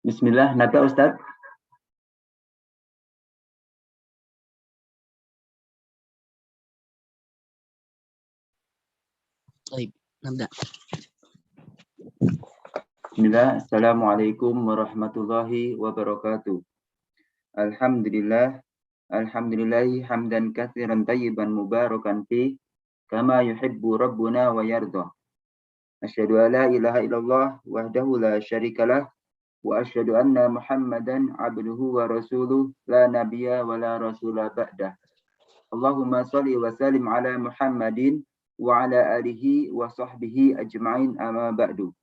Bismillah, nada Ustaz. Baik, nabda. Bismillah, Assalamualaikum warahmatullahi wabarakatuh. Alhamdulillahi hamdan katsiran tayyiban mubarakan fi kama yuhibbu rabbuna wa yardah. Asyhadu an la ilaha illallah wahdahu la syarikalah wa asyhadu anna Muhammadan abduhu wa rasuluh la nabiyya wa la rasula ba'dah. Allahumma shalli wa sallim ala Muhammadin wa ala alihi wa sahbihi ajma'in amma ba'du.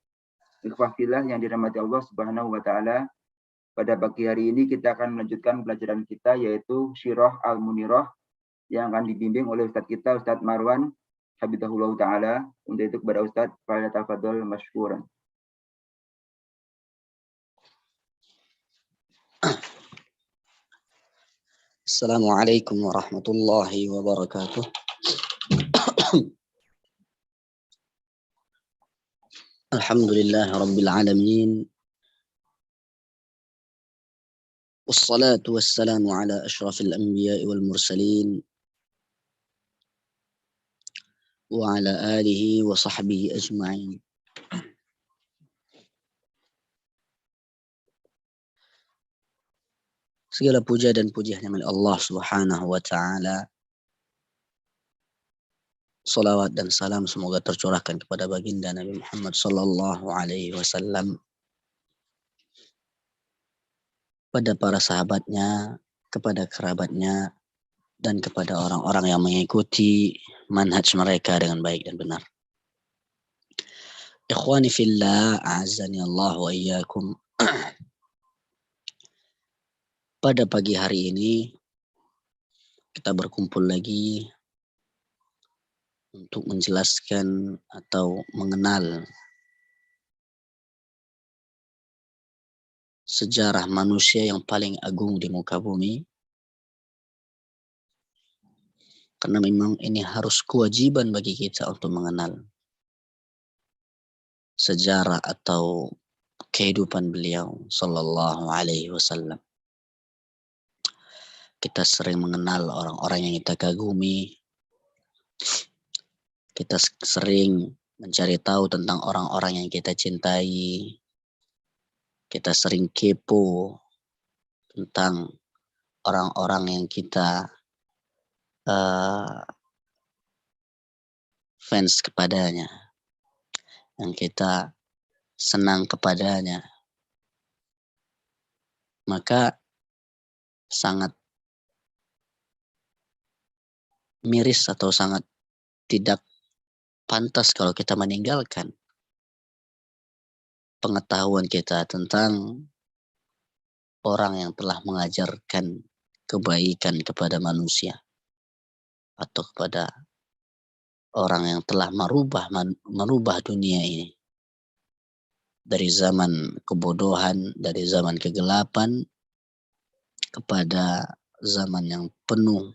Ikhwah fillah yang dirahmati Allah Subhanahu wa taala. Pada pagi hari ini kita akan melanjutkan pelajaran kita yaitu Syirah Al-Munirah yang akan dibimbing oleh Ustadz kita Ustadz Marwan Habibullah taala. Untuk itu kepada Ustadz falyatafadhal masykuran. Assalamualaikum warahmatullahi wabarakatuh. Alhamdulillah rabbil alamin. Wassalatu wassalamu ala asyrafil anbiya'i wal mursalin wa ala alihi wa sahbihi ajma'in. Segala puja dan puji hanya milik Allah Subhanahu wa taala. Salawat dan salam semoga tercurahkan kepada baginda Nabi Muhammad sallallahu alaihi wasallam, pada para sahabatnya, kepada kerabatnya, dan kepada orang-orang yang mengikuti manhaj mereka dengan baik dan benar. Ikhwani fillah, a'azzani Allah wa iyyakum. Pada pagi hari ini kita berkumpul lagi untuk menjelaskan atau mengenal sejarah manusia yang paling agung di muka bumi. Karena memang ini harus kewajiban bagi kita untuk mengenal sejarah atau kehidupan beliau sallallahu alaihi wasallam. Kita sering mengenal orang-orang yang kita kagumi. Kita sering mencari tahu tentang orang-orang yang kita cintai. Kita sering kepo tentang orang-orang yang kita fans kepadanya, yang kita senang kepadanya. Maka sangat miris atau sangat tidak pantas kalau kita meninggalkan pengetahuan kita tentang orang yang telah mengajarkan kebaikan kepada manusia atau kepada orang yang telah merubah dunia ini dari zaman kebodohan, dari zaman kegelapan kepada zaman yang penuh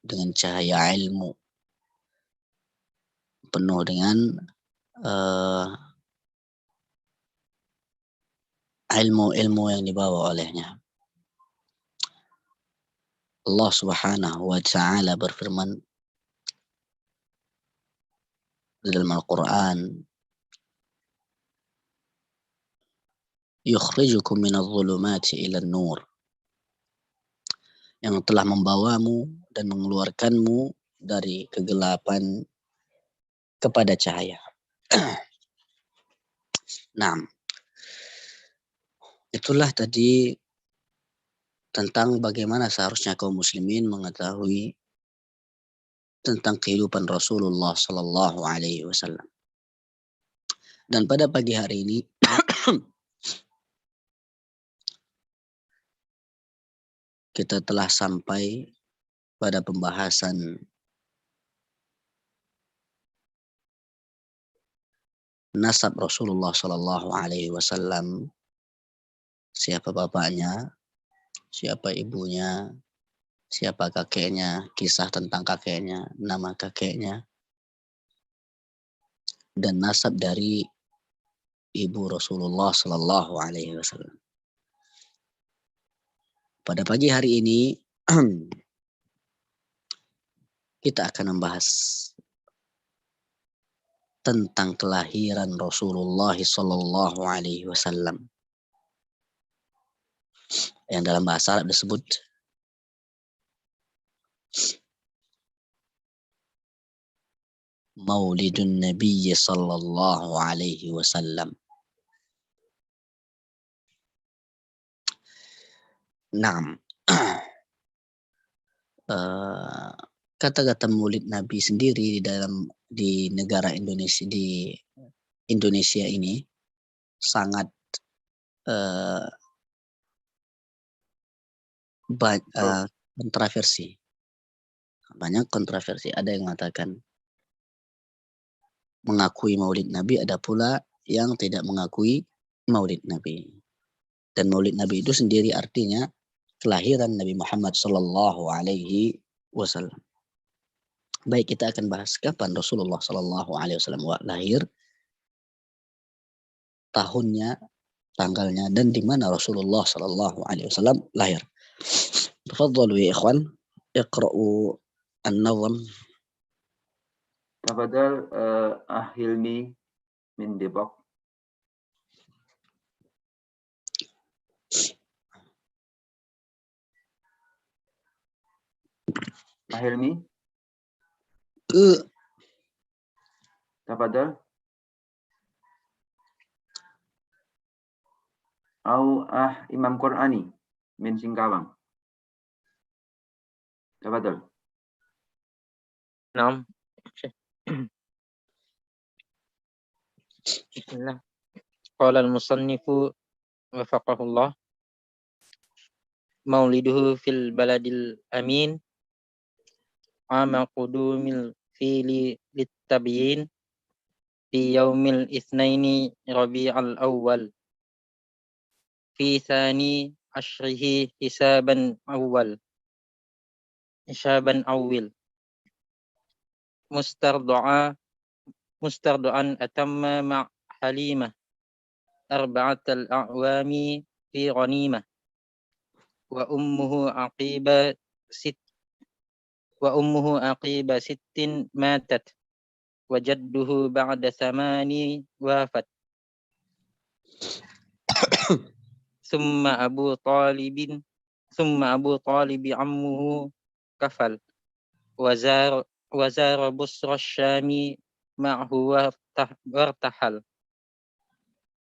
dengan cahaya ilmu, penuh dengan ilmu-ilmu yang dibawa olehnya. Allah Subhanahu wa taala berfirman dalam Al-Qur'an, yukhrijukum minadh-dhulumati ilan nur, yang telah membawamu dan mengeluarkanmu dari kegelapan kepada cahaya. Nah, itulah tadi tentang bagaimana seharusnya kaum muslimin mengetahui tentang kehidupan Rasulullah sallallahu alaihi wasallam. Dan pada pagi hari ini kita telah sampai pada pembahasan nasab Rasulullah sallallahu alaihi wasallam. Siapa bapaknya, siapa ibunya, siapa kakeknya, kisah tentang kakeknya, nama kakeknya, dan nasab dari ibu Rasulullah sallallahu alaihi wasallam. Pada pagi hari ini kita akan membahas tentang kelahiran Rasulullah Sallallahu Alaihi Wasallam yang dalam bahasa Arab disebut Maulidun Nabi Sallallahu Alaihi Wasallam. Naam. Kata-kata Maulid Nabi sendiri di negara Indonesia, di Indonesia ini sangat kontroversi. Banyak kontroversi. Ada yang mengatakan mengakui Maulid Nabi, ada pula yang tidak mengakui Maulid Nabi. Dan Maulid Nabi itu sendiri artinya kelahiran Nabi Muhammad Sallallahu Alaihi Wasallam. Baik, kita akan bahas kapan Rasulullah Sallallahu Alaihi Wasallam lahir, tahunnya, tanggalnya, dan di mana Rasulullah Sallallahu Alaihi Wasallam lahir. Tafadhalu ya ikhwan, iqra'u an-nazm. Tafadhal Hilmi min Depok. Hilmi. Tafadhal. Au Imam Qur'ani min Singkawang. Tafadhal. Naam. Bismillah. Qala al-musannifu wafaqahullah. Mauliduhu fil baladil amin. Ama qudumil fili littabiyin fi yaumil itsnaini rabi'al awal fi thani ashrihi hisaban awal mustardu'an atamma ma' halimah arba'atal a'wami fi ghanimah wa ummuhu aqiba sittin matat wa jadduhu ba'da thamani wafat summa Abu Talib ammuhu kafal wa zara busra syami ma'hu wartahal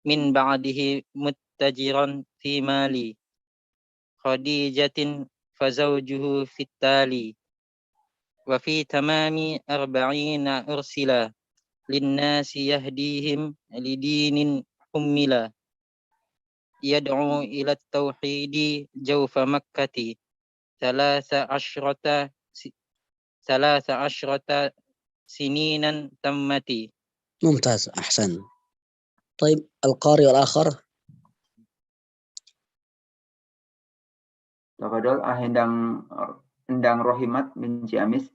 min ba'dihi muttajiran fi mali khadijatin fazawjuhu fittali wa fi tamami arba'ina ursila linnasi yahdihim lidinin hummila yad'u ila tauhidi jawfa makkati thalatha ashrata sininan tammati. Mumtaz, ahsan. طيب القارئ الآخر. Tafadhal Endang Rohimat min Ciamis.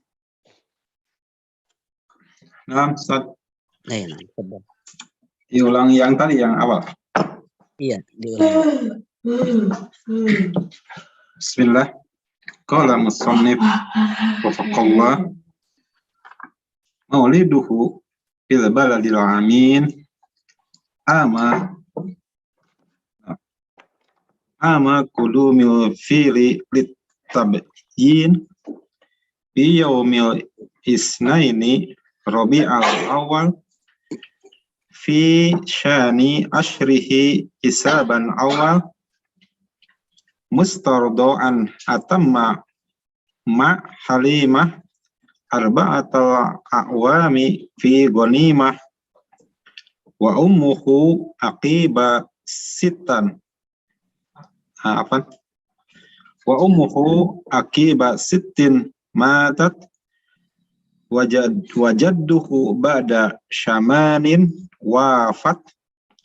Nah, Ustaz. Nah, tafadhal. Diulang yang tadi, yang awal. Iya, diulang. Bismillah. Qala musannif wafaqallah. Mauliduhu fil baladil amin ama qudumil fili litabyin fi yaumil isnaini rabi'al awal fi syani ashrihi hisaban awal mustardo'an atamma ma halimah arba'atal a'wami fi ghanimah wa ummuhu aqiba sittin matat wajadduhu ba'da syamanin wafat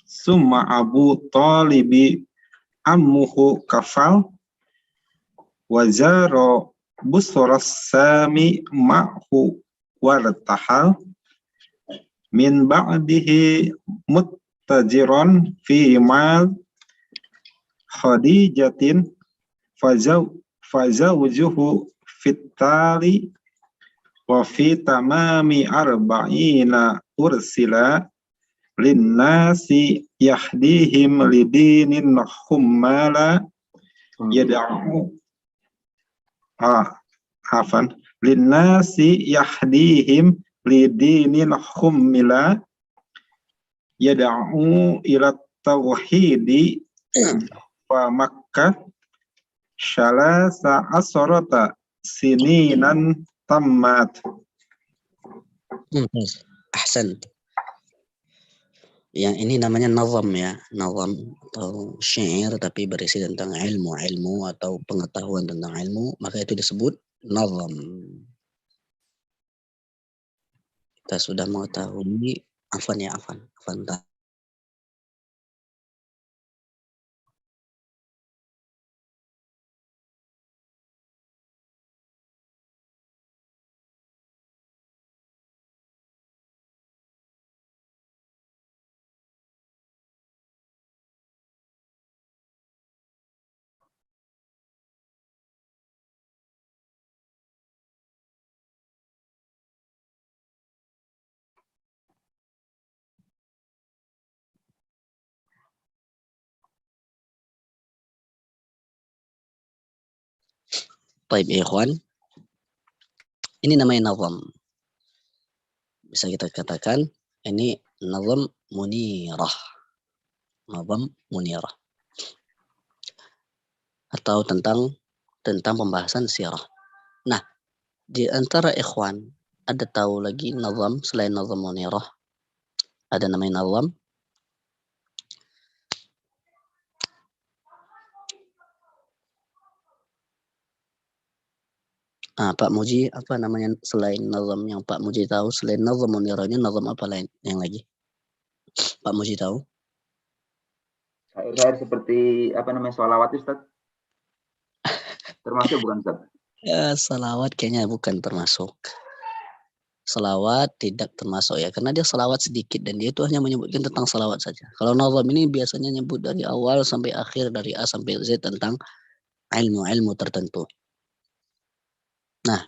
summa Abu Talibi ammuhu kafal wazaro busras sami ma'hu wartahal min ba'dihi muttajiran fi mal khadijatin fazawjuhu fitali wa fi tamami arba'ina ursila linnasi yahdihim lidinin khummala yad'u linnasi yahdihim lidinin khummila yad'u ila tauhidi wa Makkah syalasa asrata sininan tammat. Ahsan. Yang ini namanya nazam ya, nazam atau syair tapi berisi tentang ilmu atau pengetahuan tentang ilmu, maka itu disebut nazam. Kita sudah mengetahui afan. Baik ya ikhwan, ini namanya nazam. Bisa kita katakan ini nazam munirah. Nazam munirah. Atau tentang pembahasan sirah. Nah, di antara ikhwan ada tahu lagi nazam selain nazam munirah? Ada namanya nazam? Pak Muji, apa namanya selain nazam yang Pak Muji tahu? Selain nazam munirahnya nazam apa lain yang lagi? Pak Muji tahu? Syair seperti apa namanya sholawat Ustaz? Termasuk bukan Ustaz? Ya, salawat kayaknya bukan termasuk. Salawat tidak termasuk ya, karena dia salawat sedikit dan dia itu hanya menyebutkan tentang salawat saja. Kalau nazam ini biasanya nyebut dari awal sampai akhir, dari A sampai Z tentang ilmu tertentu. Nah,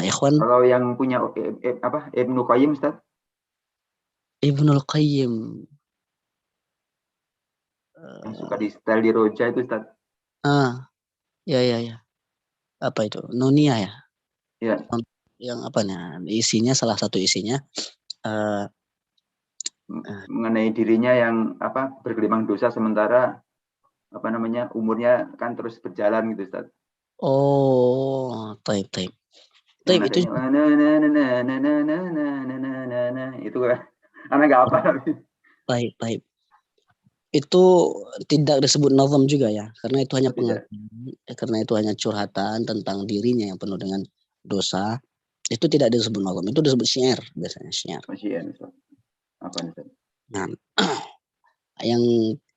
ikhwan. Kalau yang punya Ibnu Qayyim Ustaz? Ibnul Qayyim. Yang suka di style di Roja itu Ustaz. Ya. Apa itu? Nuniyah ya? Ya. Yang apa nih? Isinya, salah satu isinya mengenai dirinya yang bergelimang dosa sementara umurnya kan terus berjalan gitu Ustaz. Oh, taib. Taib itu itu kan anak nggak apa. Taib. Itu tidak disebut nazam juga ya, karena itu hanya karena itu hanya curhatan tentang dirinya yang penuh dengan dosa. Itu tidak disebut nazam, itu disebut syair biasanya, syair. Apa nih? Nah, yang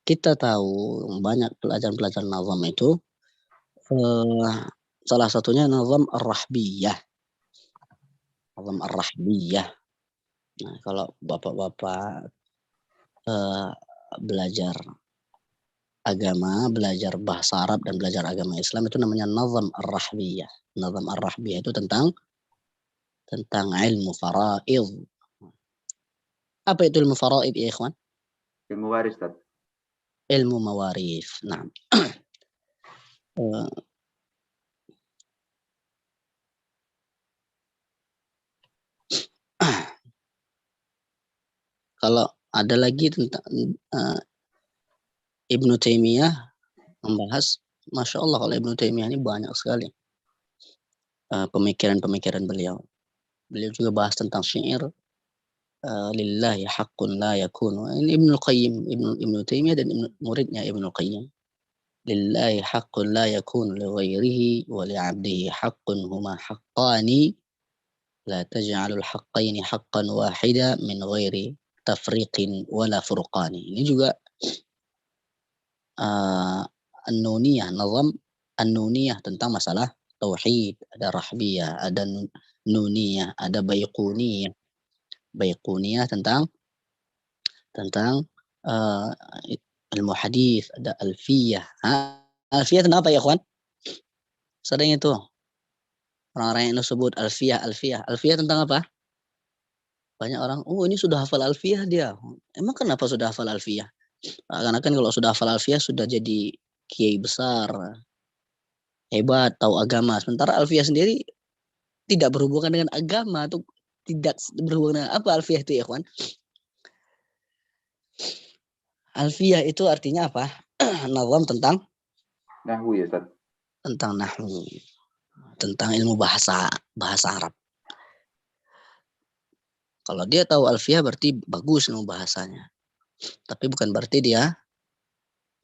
kita tahu banyak pelajaran nazam itu salah satunya nazam ar-rahbiyah. Nazam ar-rahbiyah. Nah, kalau bapak-bapak belajar agama, belajar bahasa Arab dan belajar agama Islam itu namanya nazam ar-rahbiyah. Nazam ar-rahbiyah itu tentang ilmu faraid. Apa itu ilmu faraid ya ikhwan? Ilmu waris, Ustaz. Ilmu mawarif. Nah. Kalau ada lagi tentang Ibnu Taimiyah membahas, Masya Allah kalau Ibnu Taimiyah ini banyak sekali pemikiran-pemikiran beliau. Beliau juga bahas tentang syair, lillahi haqqun la yakunu. Ini Ibnu Qayyim, Ibnu Taimiyah dan muridnya Ibnu Qayyim. Lillahi haqqun la yakunu li ghairihi wa li 'abdihi haqqun huma haqqani la taj'alul haqqaini haqqan wahida min ghairi tafriqin wala furqani. Ini juga an-nuniyah, nazam an-nuniyah tentang masalah tauhid, ada rahbiyah, ada nuniyah, ada baiquniyah. Baiquniyah tentang ilmu hadis, ada alfiyah. Alfiyah tentang apa ya, kawan? Sering itu orang-orang yang sebut alfiyah. Alfiyah tentang apa? Banyak orang, oh ini sudah hafal alfiyah dia. Emang kenapa sudah hafal alfiyah? Karena kan kalau sudah hafal alfiyah sudah jadi kiai besar, hebat, tahu agama. Sementara alfiyah sendiri tidak berhubungan dengan agama atau tidak berhubungan dengan apa alfiyah itu ya kawan? Alfiyah itu artinya apa? Nazam tentang Nahwu ya Ustaz. tentang nahwu, tentang ilmu bahasa Arab. Kalau dia tahu alfiyah berarti bagus ilmu bahasanya. Tapi bukan berarti dia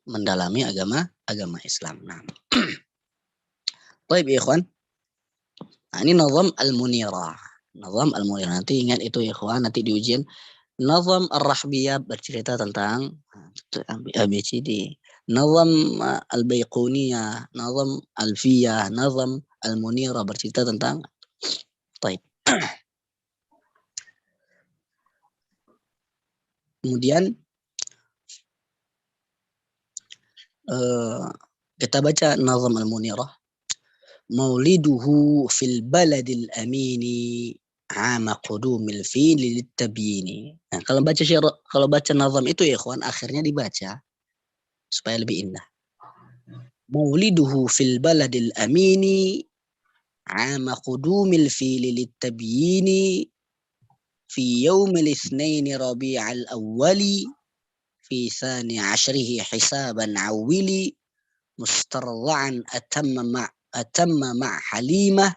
mendalami agama Islam. Nah. Baik ya ikhwan. Nah, ini nazam al-munirah. Nazam al-munirah. Nanti ingat itu ya ikhwan, nanti di ujian. Nazam ar-rahbiyah bercerita tentang ABCD. Nazam al-baiquniyah, nazam alfiyah, nazam al-munirah bercerita tentang baik. Kemudian kita baca nazam al-munirah. Mauliduhu fil baladil amini ama qudumil fili litabini. Nah, kalau baca nazam itu ya ikhwan, akhirnya dibaca supaya lebih indah. Mauliduhu fil baladil amini ama qudumil fili litabini في يوم الاثنين ربيع الأول في ثاني عشره حسابا عولي مسترضعا أتم مع حليمة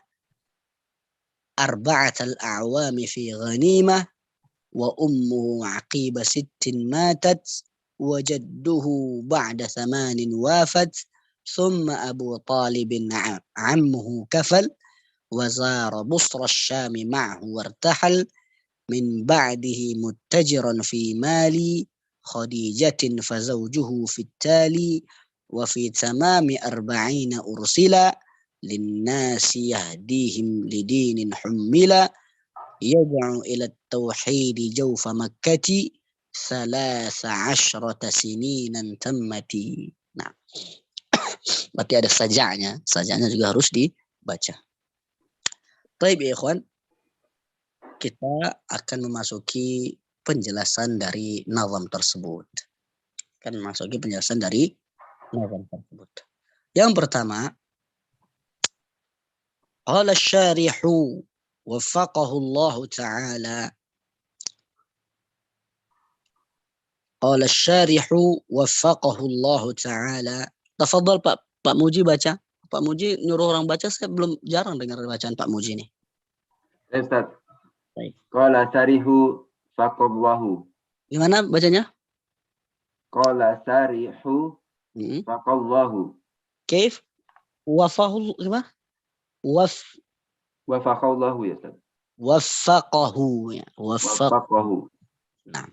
4 الأعوام في غنيمة وأمه عقيب 6 ماتت وجده بعد 8 وافت ثم أبو طالب عمه كفل وزار بصر الشام معه وارتحل من بعده متجرا في مالي خديجة فزوجه في التالي وفي تمام 40 أرسلا للناس يهديهم لدين حملا يدعو إلى التوحيد جوف مكة 13 سنين تمتي. Nah, berarti ada sajanya juga harus dibaca. Baik ya ikhwan, kita akan memasuki penjelasan dari nazam tersebut. Yang pertama, qala asy-syarihu waffaqahu Allah Ta'ala. Qala asy-syarihu waffaqahu Allah Ta'ala. Tafadhal Pak Muji baca. Pak Muji nyuruh orang baca, saya belum jarang dengar bacaan Pak Muji nih. Ustaz. Baik. Qala sarihu faqallahu. Gimana bacanya? Qala sarihu faqallahu. Kaif? Wafahu gimana? Wafaqallahu ya Ustaz. Waffaqahu ya. Wafaqahu. Nah.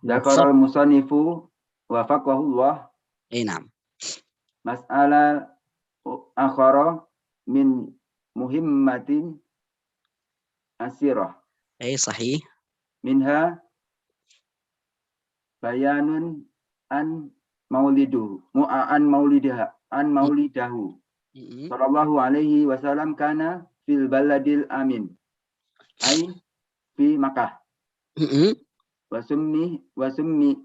Dzakara al-musannifu wafaqahu Allah. Naam. Mas'ala akhara min muhimmatin asirah. Sahih. Minha bayanun an maulidahu sallallahu alaihi wasallam kana fil baladil amin ay fi Makkah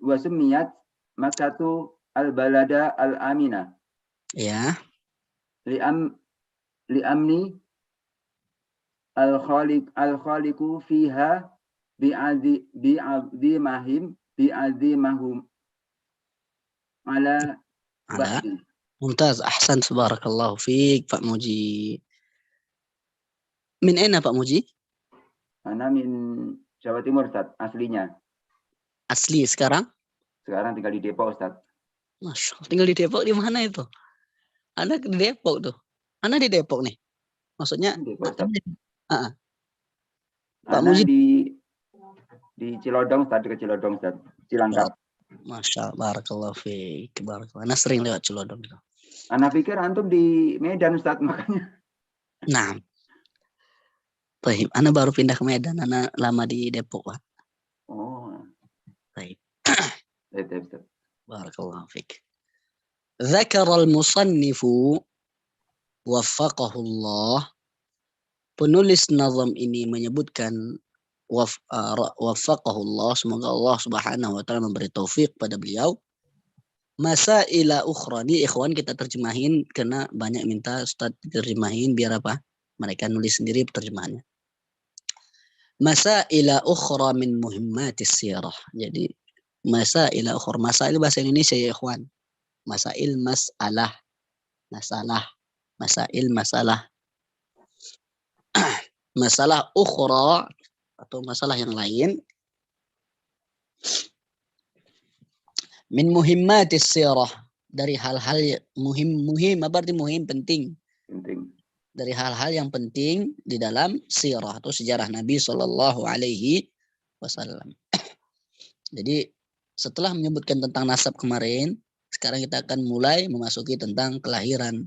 wasumiyat Makkatu al balada al amina ya li'amni al-khaliqu fiha bi'azimahum ala ba'di. Mumtaz, ahsan, barakallahu fiik Pak Muji. Min aina Pak Muji? Ana min Jawa Timur Ustaz, aslinya. Asli sekarang? Sekarang tinggal di Depok Ustaz. Masya Allah, tinggal di Depok di mana itu? Anda di Depok tuh. Anda di Depok nih. Maksudnya Depok, Pak Muji di Cilodong Ustaz, dekat Cilodong Ustaz, Cilangkap. Masya Allah, barakallahu fiik. Barakallahu. Ana sering lewat Cilodong. Ana pikir antum di Medan Ustaz, makanya. Nah. Baik, Ana baru pindah ke Medan, Ana lama di Depok, Pak. Oh. Baik. Baik, Ustaz. Barakallahu fiik. Dzakara al-musannifu waffaqahullah. Penulis nazam ini menyebutkan waffaqahullah, semoga Allah Subhanahu wa taala memberi taufik pada beliau. Masaila ukhra, ini ikhwan kita terjemahin karena banyak minta Ustaz terjemahin biar apa? Mereka nulis sendiri terjemahannya. Masaila ukhra min muhimmatis sirah. Jadi masaila ukhra, masail bahasa Indonesia ya ikhwan. Masail masalah, masail masalah. Masalah ukhra atau masalah yang lain min muhimmatis sirah, dari hal-hal muhim apa arti muhim? Penting. Dari hal-hal yang penting di dalam sirah atau sejarah Nabi Shallallahu Alaihi Wasallam. Jadi setelah menyebutkan tentang nasab kemarin, sekarang kita akan mulai memasuki tentang kelahiran,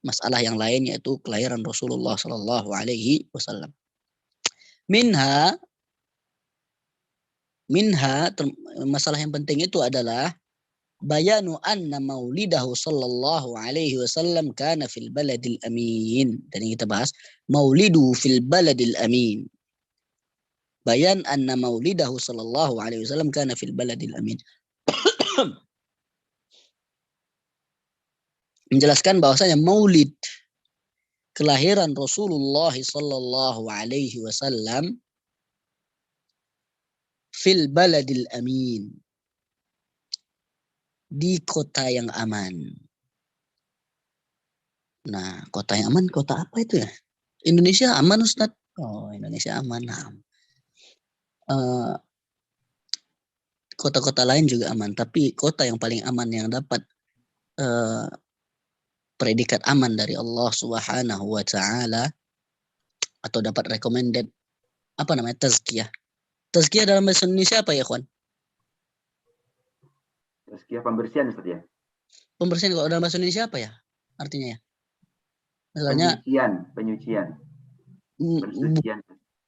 masalah yang lain yaitu kelahiran Rasulullah Shallallahu Alaihi Wasallam. Minha masalah yang penting itu adalah bayanu anna maulidahu sallallahu alaihi wasallam kana fil baladil amin. Dan yang kita bahas maulidu fil baladil amin. Bayan anna maulidahu sallallahu alaihi wasallam kana fil baladil amin. Menjelaskan bahwasanya maulid kelahiran Rasulullah sallallahu alaihi wasallam fil baladil amin, di kota yang aman. Nah, kota yang aman, kota apa itu ya? Indonesia aman, Ustaz? Oh, Indonesia aman. Nah. Kota-kota lain juga aman, tapi kota yang paling aman yang dapat predikat aman dari Allah Subhanahu wa taala atau dapat recommended apa namanya? Tazkiyah. Tazkiyah dalam bahasa Indonesia apa ya, kawan? Tazkiyah pembersihan Ustaz ya. Pembersihan kalau dalam bahasa Indonesia apa ya? Artinya ya? Misalnya penyucian.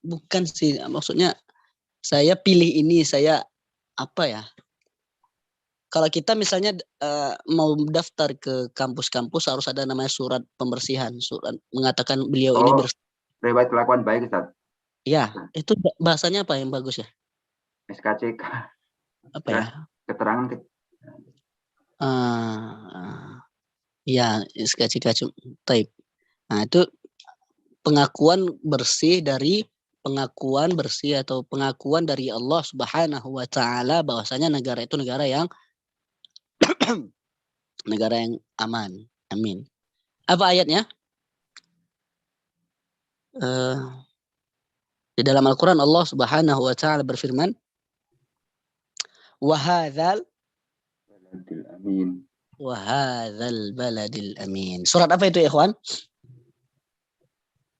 Bukan sih, maksudnya saya pilih ini, saya apa ya? Kalau kita misalnya mau daftar ke kampus-kampus harus ada namanya surat pembersihan, surat mengatakan beliau ini bersih. Riwayat kelakuan baik, Ustaz. Ya, itu bahasanya apa yang bagus ya? SKCK. Apa ya? Keterangan ya, SKCK type. Nah, itu pengakuan bersih atau pengakuan dari Allah Subhanahu wa taala bahwasanya negara itu negara yang negara yang aman. Amin. Apa ayatnya? Di dalam Al-Quran Allah Subhanahu wa taala berfirman, wa hadzal baladil amin. Surat apa itu ya, ikhwan?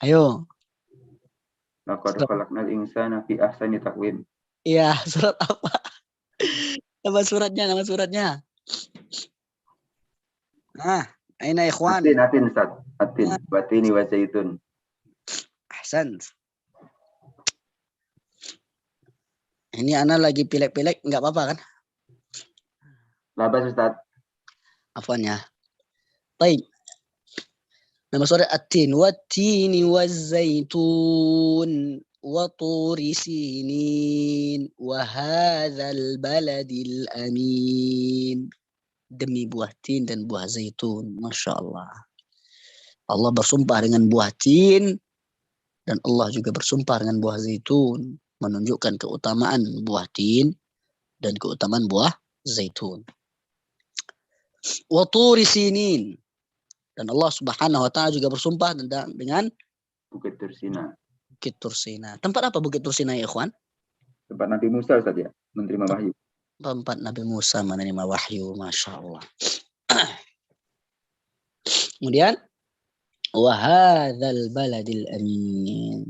Ayo. Laqad khalaqnal insana fi ahsani taqwim. Iya, surat apa? Nama suratnya. Nah, aina ikhwan? Atin Ustaz. Atin, watini wa zaitun. Ahsan. Ini ana lagi pilek-pilek, enggak apa-apa kan? Labas Ustaz. Afwan ya. Baik. Nama surat At-Tin, wat-tini waz-zaitun wa turi sinin wa hadzal baladil amin. Demi buah tin dan buah zaitun. Masya Allah. Allah bersumpah dengan buah tin dan Allah juga bersumpah dengan buah zaitun, menunjukkan keutamaan buah tin dan keutamaan buah zaitun. Wa turi sinin, dan Allah Subhanahu wa taala juga bersumpah dengan Bukit Tursina. Bukit Tursina. Tempat apa Bukit Tursina ya, ikhwan? Tempat Nabi Musa Ustaz ya, menerima wahyu. Tempat Nabi Musa menerima wahyu, Masya Allah. Kemudian wa hadzal baladil amin,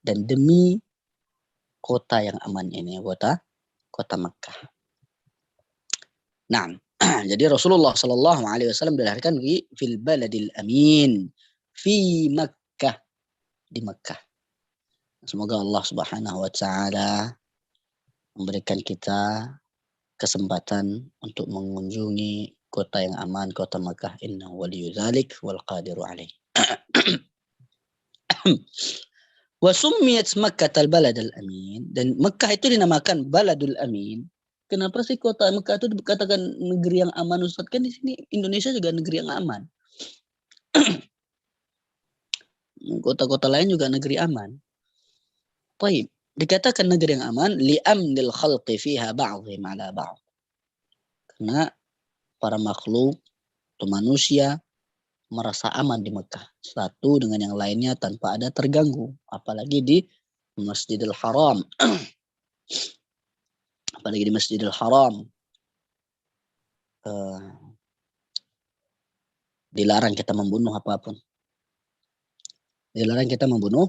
dan demi kota yang aman ini, kota Makkah. Nah, jadi Rasulullah Shallallahu Alaihi Wasallam dilahirkan di fil baladil amin, fi Makkah, di Makkah. Semoga Allah Subhanahu Wa Taala memberikan kita kesempatan untuk mengunjungi kota yang aman, kota Makkah. Innahu waliyyu dzalik wal qadiru alaih. Wa summiyat Makkah al-balad al-amin, dan Makkah itu dinamakan Baladul Amin. Kenapa sih kota Makkah itu dikatakan negeri yang aman, Ustaz? Kan di sini Indonesia juga negeri yang aman. Kota-kota lain juga negeri aman. Baik, dikatakan negeri yang aman li'amnil khalqi fiha ba'dhim ala ba'd. Karena para makhluk atau manusia merasa aman di Mekah, satu dengan yang lainnya tanpa ada terganggu, apalagi di Masjidil Haram. Apalagi di Masjidil Haram. Dilarang kita membunuh apapun. Dilarang kita membunuh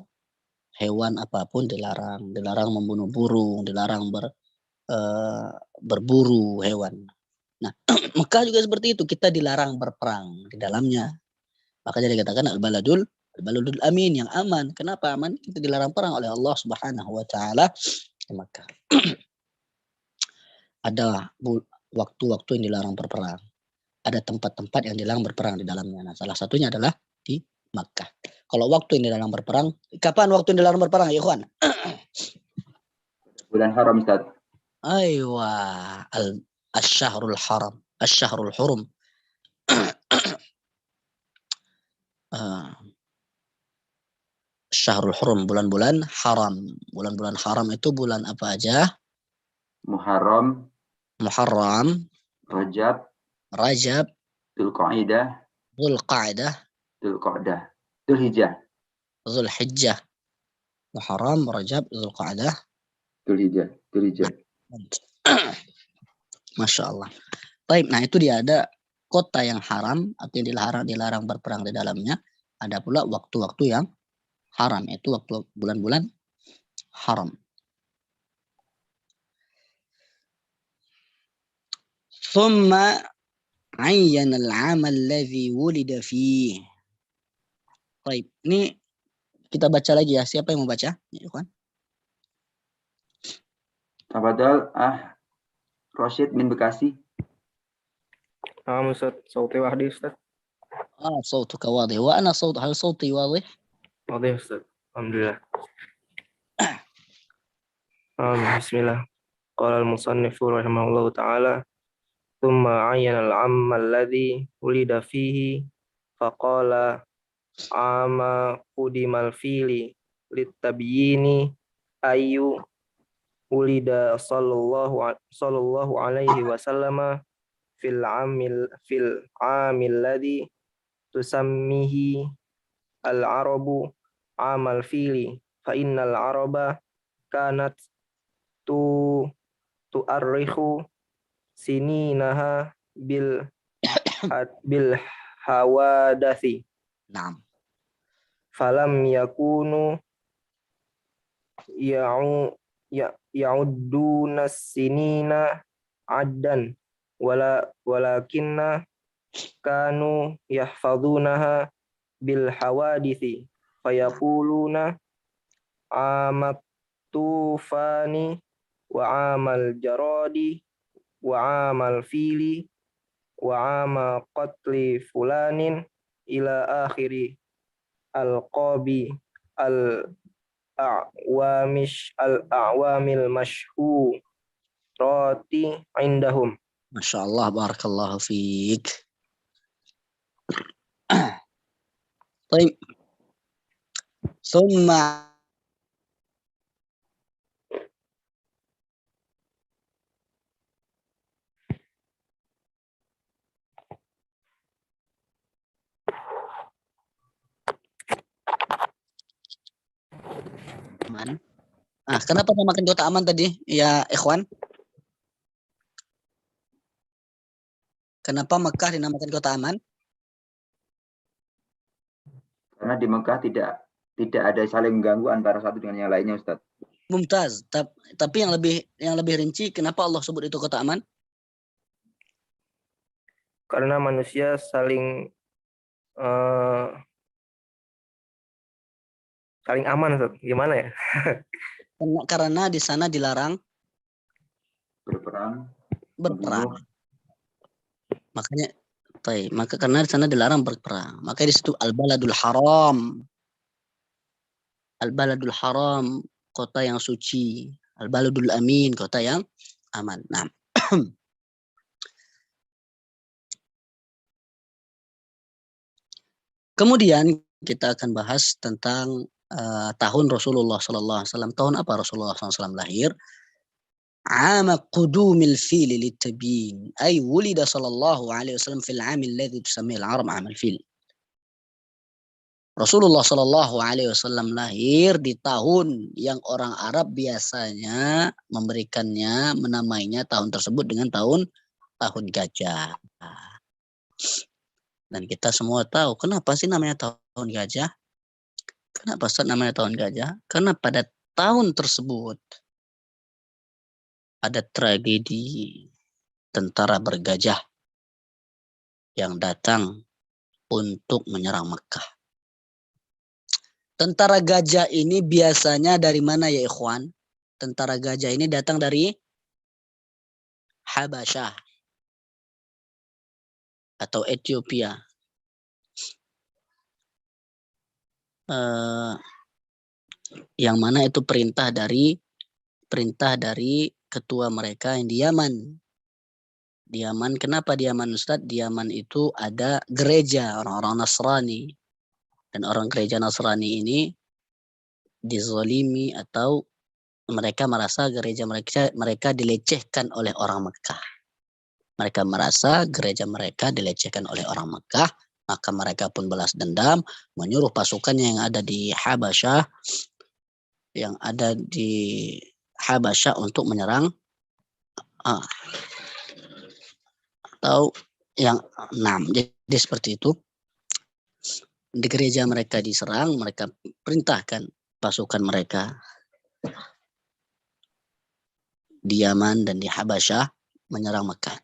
hewan apapun, dilarang. Dilarang membunuh burung, dilarang berburu hewan. Nah, Mekah juga seperti itu, kita dilarang berperang di dalamnya. Makanya dikatakan al-baladul amin, yang aman. Kenapa aman? Kita dilarang perang oleh Allah Subhanahu wa taala di Makkah. Ada waktu-waktu yang dilarang berperang. Ada tempat-tempat yang dilarang berperang di dalamnya. Nah, salah satunya adalah di Makkah. Kalau waktu yang dilarang berperang, kapan waktu yang dilarang berperang, ya ikhwan? Bulan haram, Ustaz. Aywa, asy-syahrul haram, asy-syahrul hurum. Syahrul Hurum, bulan-bulan haram. Bulan-bulan haram itu bulan apa aja? Muharram, Rajab, Dzulqa'dah, Dzulhijjah. Dzulhijjah. Muharram, Rajab, Dzulqa'dah, Dzulhijjah. Masya Allah. Baik, nah itu dia, ada kota yang haram atau yang dilarang berperang di dalamnya. Ada pula waktu-waktu yang haram, itu waktu bulan-bulan haram. Thumma ayyana al-'amal alladhi wulida fihi. Baik, ini kita baca lagi ya. Siapa yang mau baca? Ya, Ikhwan. Tafadhal, Rashid min Bekasi. Ustaz, صوتي واضح Ustaz. صوتك واضح وأنا هل صوتي واضح؟ واضح Ustaz. Alhamdulillah. Bismillah. Qala al-musannifu rahimahullahu ta'ala, thumma ayyana al-'amma alladhi wulida fihi faqala ama qudimal fili litabyini ayu wulida sallallahu alaihi wasallama fil amil ladhi tusammihi al-arabu amal fili fa innal araba kanat tu'arrikhu sininaha bil hawadathi. Naam. Falam yakunu ya'udduna sinina addan walakinna kanu yahfazunaha bil hawadithi fayaquluna amat tufani wa amal jaradi wa amal fili wa ama qatli fulanin ila akhiri al-qabi al-a'wamil mashhurati indahum. Masya Allah, barakallahu fiik. Baik. Summa aman. Kenapa namakan kota aman tadi, ya ikhwan? Kenapa Mekah dinamakan kota aman? Karena di Mekah tidak ada saling mengganggu antara satu dengan yang lainnya, Ustaz. Mumtaz. Tapi yang lebih rinci, kenapa Allah sebut itu kota aman? Karena manusia saling aman, Ustaz. Gimana ya? Karena di sana dilarang berperang. Makanya maka karena di sana dilarang berperang. Maka di situ al-baladul haram. Al-baladul haram, kota yang suci. Al-baladul amin, kota yang aman. Nah, kemudian kita akan bahas tentang tahun Rasulullah SAW. Tahun apa Rasulullah SAW lahir? عام قدوم الفيل للتبيين أي ولد صلى الله عليه وسلم في العام الذي تسميه العرب عام الفيل. Rasulullah Shallallahu Alaihi Wasallam lahir di tahun yang orang Arab biasanya menamainya tahun tersebut dengan tahun gajah. Dan kita semua tahu kenapa sih namanya tahun gajah? Kenapa namanya tahun gajah? Karena pada tahun tersebut ada tragedi tentara bergajah yang datang untuk menyerang Mekah. Tentara gajah ini biasanya dari mana ya ikhwan? Tentara gajah ini datang dari Habasyah atau Ethiopia. Yang mana itu perintah dari ketua mereka yang di Yaman. Di Yaman, kenapa di Yaman Ustaz? Di Yaman itu ada gereja orang-orang Nasrani. Dan orang gereja Nasrani ini dizalimi atau mereka merasa gereja mereka dilecehkan oleh orang Mekah. Mereka merasa gereja mereka dilecehkan oleh orang Mekah, maka mereka pun balas dendam, menyuruh pasukannya yang ada di Habasyah untuk menyerang atau yang 6. Jadi seperti itu. Di gereja mereka diserang, mereka perintahkan pasukan mereka di Yaman dan di Habasyah menyerang Mekah.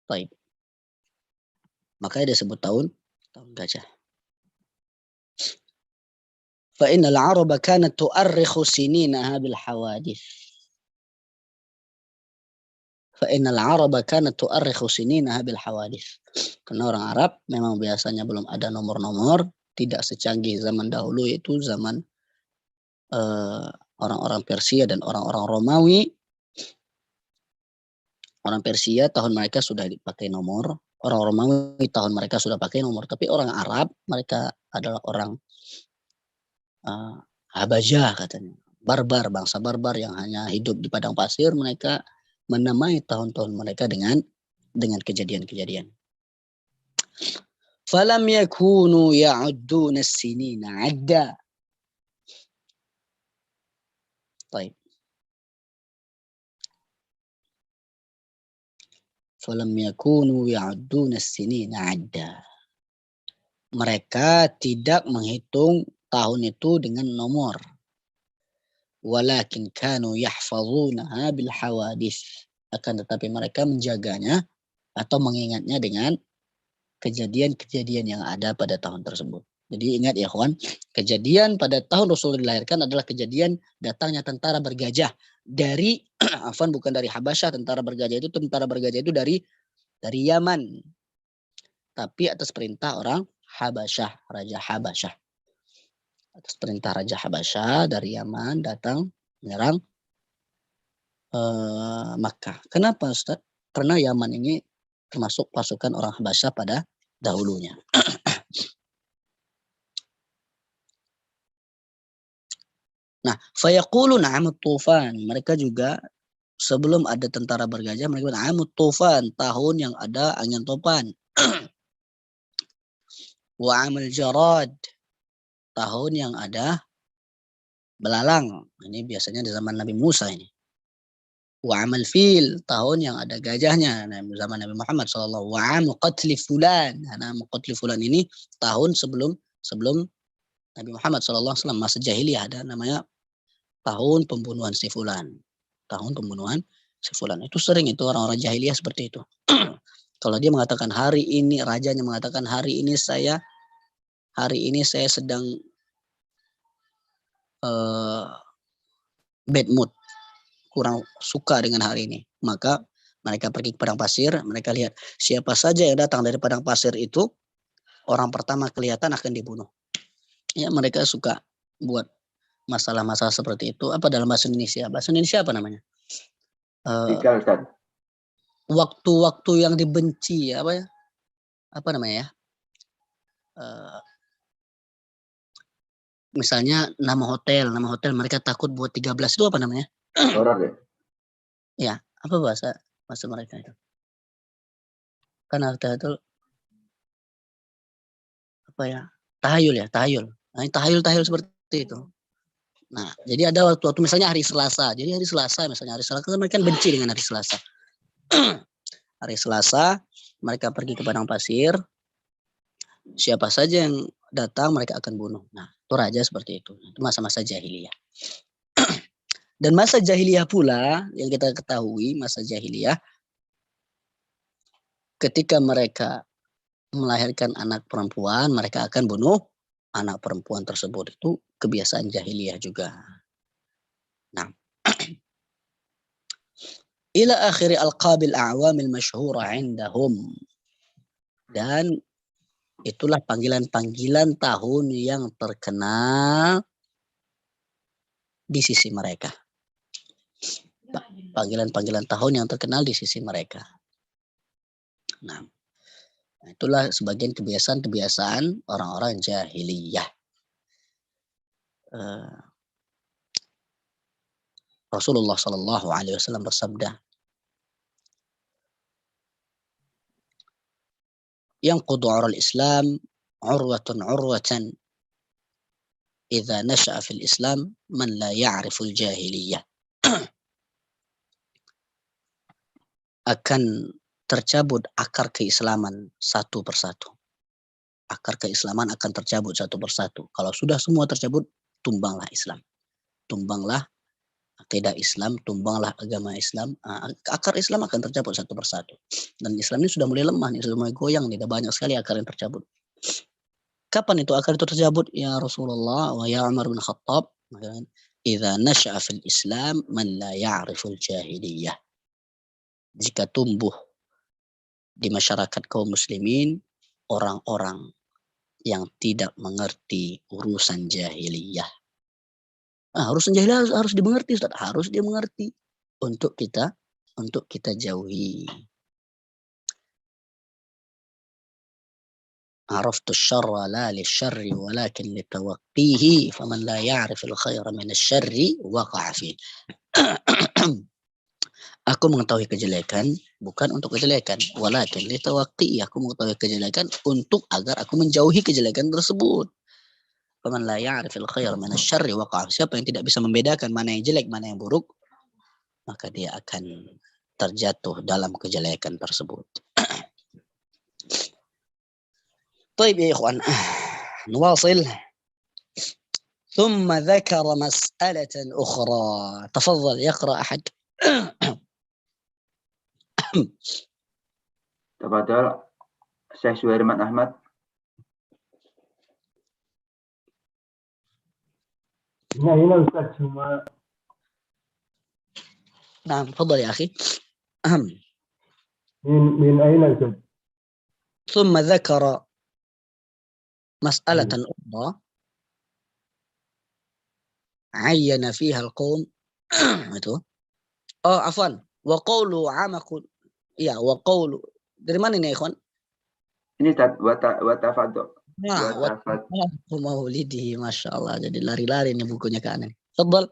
Baik. Makanya disebut tahun gajah. Fa innal araba kanat tu'arrikhu sininaha bil hawadith. Karena orang Arab memang biasanya belum ada nomor-nomor, tidak secanggih zaman dahulu, yaitu zaman orang-orang Persia dan orang-orang Romawi. Orang Persia tahun mereka sudah dipakai nomor, orang Romawi tahun mereka sudah pakai nomor, tapi orang Arab mereka adalah orang Habajah katanya, barbar, bangsa barbar yang hanya hidup di padang pasir. Mereka menamai tahun-tahun mereka dengan kejadian-kejadian. Falam yakunu ya'udduna as-sinina 'adda. Baik. Falam yakunu ya'udduna as-sinina 'adda. Mereka tidak menghitung tahun itu dengan nomor. Walakin kanu yahfazunaha bil hawadith. Akan tetapi mereka menjaganya atau mengingatnya dengan kejadian-kejadian yang ada pada tahun tersebut. Jadi ingat ya kawan, kejadian pada tahun Rasulullah dilahirkan adalah kejadian datangnya tentara bergajah dari bukan dari Habasyah. Tentara bergajah itu dari Yaman. Tapi atas perintah orang Habasyah, Raja Habasyah. Atas perintah Raja Habasyah dari Yaman datang menyerang Makkah. Kenapa Ustaz? Karena Yaman ini termasuk pasukan orang Habasyah pada dahulunya. Nah, fayaqulu na'amut tufan. Mereka juga sebelum ada tentara bergajah, mereka bilang na'amut tufan, tahun yang ada angin topan. Wa amal jarad, tahun yang ada belalang. Ini biasanya di zaman Nabi Musa ini. Wa amal fil, tahun yang ada gajahnya. Nah, zaman Nabi Muhammad SAW. Wa amu qatli fulan. Nah, qatli fulan ini tahun sebelum Nabi Muhammad SAW, masa jahiliyah, ada namanya tahun pembunuhan si fulan. Tahun pembunuhan si fulan. Itu sering itu orang-orang jahiliyah seperti itu. Kalau dia mengatakan hari ini, rajanya mengatakan hari ini saya sedang bad mood. kurang suka dengan hal ini. Maka mereka pergi ke padang pasir, mereka lihat siapa saja yang datang dari padang pasir itu, orang pertama kelihatan akan dibunuh. Ya, mereka suka buat masalah-masalah seperti itu. Apa dalam bahasa Indonesia? Bahasa Indonesia apa namanya? Begal, Ustaz. Waktu-waktu yang dibenci, apa ya? Apa namanya ya? Misalnya nama hotel mereka takut buat 13 itu apa namanya? Horor ya? Ya, apa bahasa mereka itu? Kan artinya itu apa ya? Tahayul ya, tahayul. Nah, tahayul seperti itu. Nah, jadi ada waktu misalnya hari Selasa. Jadi hari Selasa kan mereka benci dengan hari Selasa. Hari Selasa mereka pergi ke padang pasir. Siapa saja yang datang mereka akan bunuh. Nah, itu raja seperti itu. Itu masa-masa jahiliyah. Dan masa jahiliyah pula yang kita ketahui, masa jahiliyah ketika mereka melahirkan anak perempuan, mereka akan bunuh anak perempuan tersebut. Itu kebiasaan jahiliyah juga. Nah, ila akhiri alqabil a'wamil masyhura indahum. Dan itulah panggilan-panggilan tahun yang terkenal di sisi mereka. Panggilan-panggilan tahun yang terkenal di sisi mereka. Nah, itulah sebagian kebiasaan-kebiasaan orang-orang jahiliyah. Rasulullah Shallallahu Alaihi Wasallam bersabda, yang qudu'ur al-Islam urwatan idza nasha'a fil Islam man la ya'riful jahiliyah. Akan tercabut akar keislaman satu persatu. Akar keislaman akan tercabut satu persatu. Kalau sudah semua tercabut, tumbanglah Islam. Tumbanglah akidah Islam, tumbanglah agama Islam. Akar Islam akan tercabut satu persatu. Dan Islam ini sudah mulai lemah, sudah mulai goyang, tidak banyak sekali akar yang tercabut. Kapan itu akar itu tercabut? Ya Rasulullah wa ya Umar bin Khattab. Idza nasha'a fil Islam man la ya'riful jahiliyah. Jika tumbuh di masyarakat kaum muslimin orang-orang yang tidak mengerti urusan jahiliyah. Urusan jahiliyah harus dimengerti, Ustaz. Harus dimengerti untuk kita jauhi. عرفت الشر لا للشر ولكن لتوقيه فمن لا يعرف الخير من الشر وقع فيه. Aku mengetahui kejelekan bukan untuk kejelekan, walakin litawaqi, aku mengetahui kejelekan untuk agar aku menjauhi kejelekan tersebut. Faman la ya'rifil khair min asy-syarri waqa'a. Siapa yang tidak bisa membedakan mana yang jelek, mana yang buruk, maka dia akan terjatuh dalam kejelekan tersebut. طيب يا إخوان نواصل. ثم ذكر مسألة أخرى. تفضل يقرأ أحد. Tafadhal Syekh Suherman Ahmad. هنا Ustaz cuma. نعم تفضل يا أخي. من أين Ustaz? ثم ذكر مسألة أخرى عين فيها القوم itu. Oh, afwan. Wa qawlu amakun. Ya, wa qawlu. Dari mana ini, ikhwan? Ini wa tafadhal. Nah, wa maulidi, Masya Allah. Jadi lari-lari nih bukunya ke anak. Tafadhal.